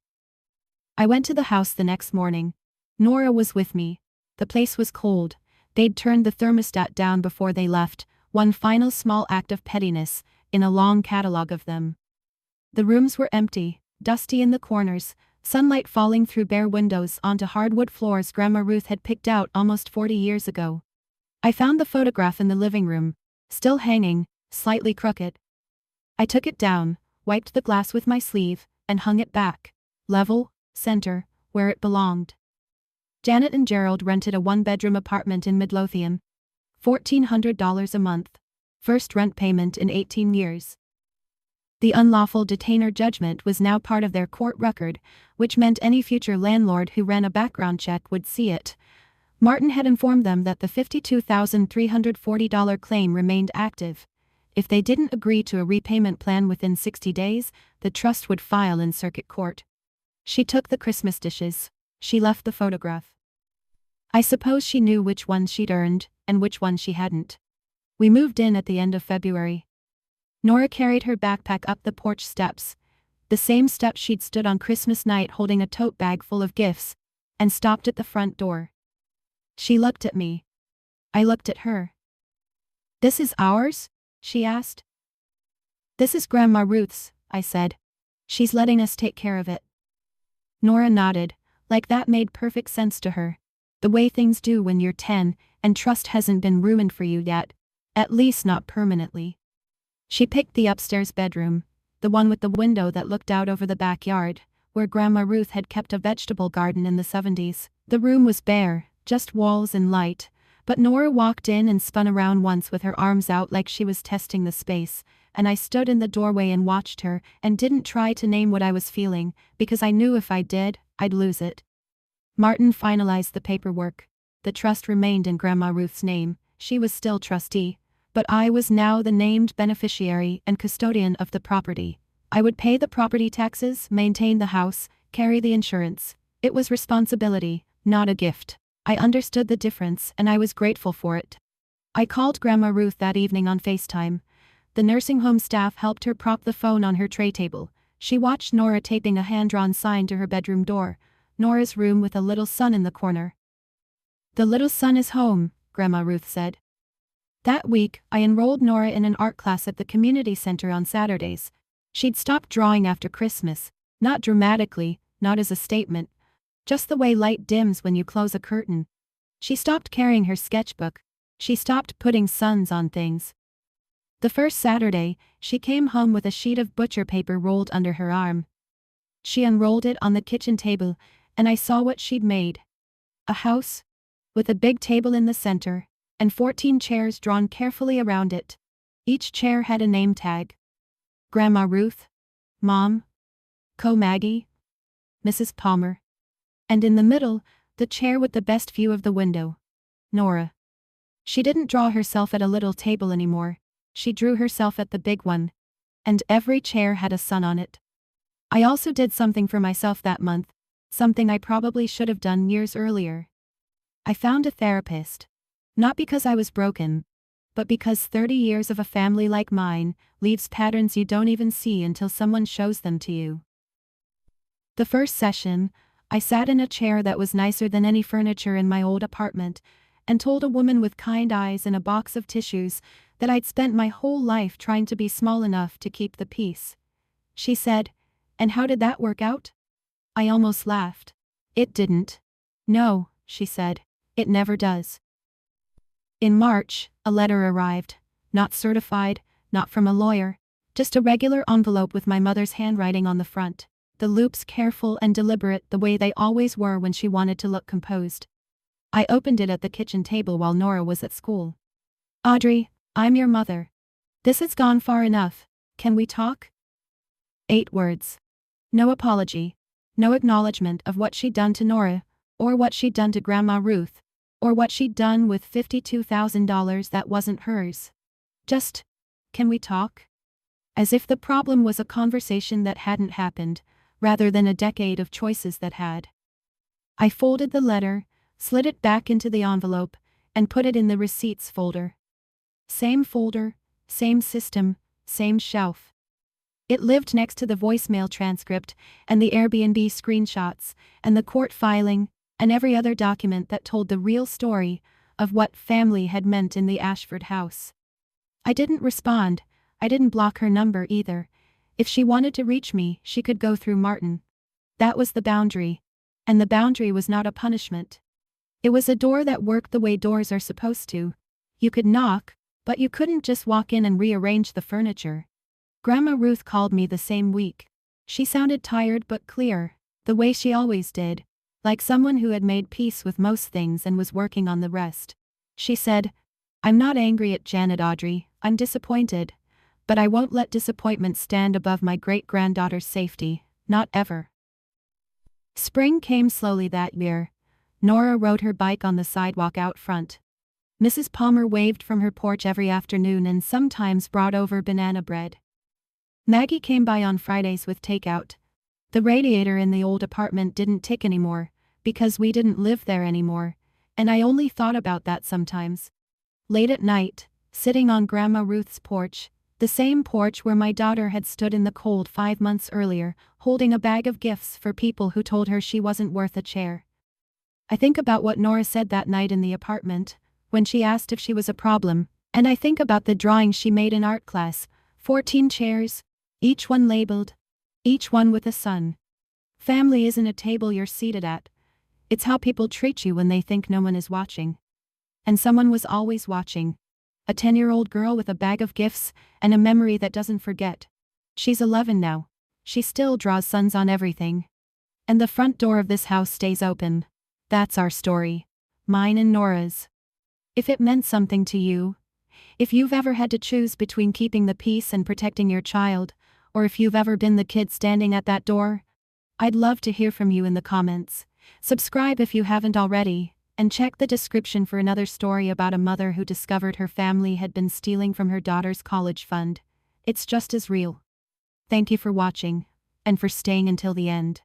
I went to the house the next morning. Nora was with me. The place was cold. They'd turned the thermostat down before they left, one final small act of pettiness, in a long catalog of them. The rooms were empty, dusty in the corners, sunlight falling through bare windows onto hardwood floors Grandma Ruth had picked out almost 40 years ago. I found the photograph in the living room, still hanging, slightly crooked. I took it down, wiped the glass with my sleeve, and hung it back, level, center, where it belonged. Janet and Gerald rented a one-bedroom apartment in Midlothian. $1,400 a month. First rent payment in 18 years. The unlawful detainer judgment was now part of their court record, which meant any future landlord who ran a background check would see it. Martin had informed them that the $52,340 claim remained active. If they didn't agree to a repayment plan within 60 days, the trust would file in circuit court. She took the Christmas dishes. She left the photograph. I suppose she knew which ones she'd earned, and which ones she hadn't. We moved in at the end of February. Nora carried her backpack up the porch steps, the same steps she'd stood on Christmas night holding a tote bag full of gifts, and stopped at the front door. She looked at me. I looked at her. "This is ours?" she asked. "This is Grandma Ruth's," I said. She's letting us take care of it. Nora nodded, like that made perfect sense to her. The way things do when you're 10, and trust hasn't been ruined for you yet. At least not permanently. She picked the upstairs bedroom, the one with the window that looked out over the backyard, where Grandma Ruth had kept a vegetable garden in the 70s. The room was bare, just walls and light, but Nora walked in and spun around once with her arms out like she was testing the space, and I stood in the doorway and watched her and didn't try to name what I was feeling, because I knew if I did, I'd lose it. Martin finalized the paperwork. The trust remained in Grandma Ruth's name, she was still trustee, but I was now the named beneficiary and custodian of the property. I would pay the property taxes, maintain the house, carry the insurance. It was responsibility, not a gift. I understood the difference and I was grateful for it. I called Grandma Ruth that evening on FaceTime. The nursing home staff helped her prop the phone on her tray table. She watched Nora taping a hand-drawn sign to her bedroom door, Nora's room with a little son in the corner. "The little son is home," Grandma Ruth said. That week, I enrolled Nora in an art class at the community center on Saturdays. She'd stopped drawing after Christmas, not dramatically, not as a statement, just the way light dims when you close a curtain. She stopped carrying her sketchbook. She stopped putting suns on things. The first Saturday, she came home with a sheet of butcher paper rolled under her arm. She unrolled it on the kitchen table, and I saw what she'd made. A house, with a big table in the center, and 14 chairs drawn carefully around it. Each chair had a name tag. Grandma Ruth, Mom, Co Maggie, Mrs. Palmer. And in the middle, the chair with the best view of the window. Nora. She didn't draw herself at a little table anymore. She drew herself at the big one. And every chair had a sun on it. I also did something for myself that month, something I probably should have done years earlier. I found a therapist. Not because I was broken, but because 30 years of a family like mine leaves patterns you don't even see until someone shows them to you. The first session, I sat in a chair that was nicer than any furniture in my old apartment, and told a woman with kind eyes and a box of tissues that I'd spent my whole life trying to be small enough to keep the peace. She said, "And how did that work out?" I almost laughed. "It didn't." "No," she said, "it never does." In March, a letter arrived, not certified, not from a lawyer, just a regular envelope with my mother's handwriting on the front, the loops careful and deliberate the way they always were when she wanted to look composed. I opened it at the kitchen table while Nora was at school. "Audrey, I'm your mother. This has gone far enough. Can we talk?" 8 words. No apology. No acknowledgement of what she'd done to Nora, or what she'd done to Grandma Ruth, or what she'd done with $52,000 that wasn't hers. Just, "Can we talk?" As if the problem was a conversation that hadn't happened, rather than a decade of choices that had. I folded the letter, slid it back into the envelope, and put it in the receipts folder. Same folder, same system, same shelf. It lived next to the voicemail transcript, and the Airbnb screenshots, and the court filing, and every other document that told the real story of what family had meant in the Ashford house. I didn't respond. I didn't block her number either. If she wanted to reach me, she could go through Martin. That was the boundary. And the boundary was not a punishment. It was a door that worked the way doors are supposed to. You could knock, but you couldn't just walk in and rearrange the furniture. Grandma Ruth called me the same week. She sounded tired but clear, the way she always did, like someone who had made peace with most things and was working on the rest. She said, "I'm not angry at Janet, Audrey, I'm disappointed. But I won't let disappointment stand above my great-granddaughter's safety, not ever." Spring came slowly that year. Nora rode her bike on the sidewalk out front. Mrs. Palmer waved from her porch every afternoon and sometimes brought over banana bread. Maggie came by on Fridays with takeout. The radiator in the old apartment didn't tick anymore, because we didn't live there anymore, and I only thought about that sometimes. Late at night, sitting on Grandma Ruth's porch, the same porch where my daughter had stood in the cold 5 months earlier, holding a bag of gifts for people who told her she wasn't worth a chair. I think about what Nora said that night in the apartment, when she asked if she was a problem, and I think about the drawing she made in art class, 14 chairs, Each one labeled. Each one with a sun. Family isn't a table you're seated at. It's how people treat you when they think no one is watching. And someone was always watching. A 10-year-old girl with a bag of gifts and a memory that doesn't forget. She's 11 now. She still draws suns on everything. And the front door of this house stays open. That's our story. Mine and Nora's. If it meant something to you, if you've ever had to choose between keeping the peace and protecting your child, or if you've ever been the kid standing at that door, I'd love to hear from you in the comments. Subscribe if you haven't already, and check the description for another story about a mother who discovered her family had been stealing from her daughter's college fund. It's just as real. Thank you for watching, and for staying until the end.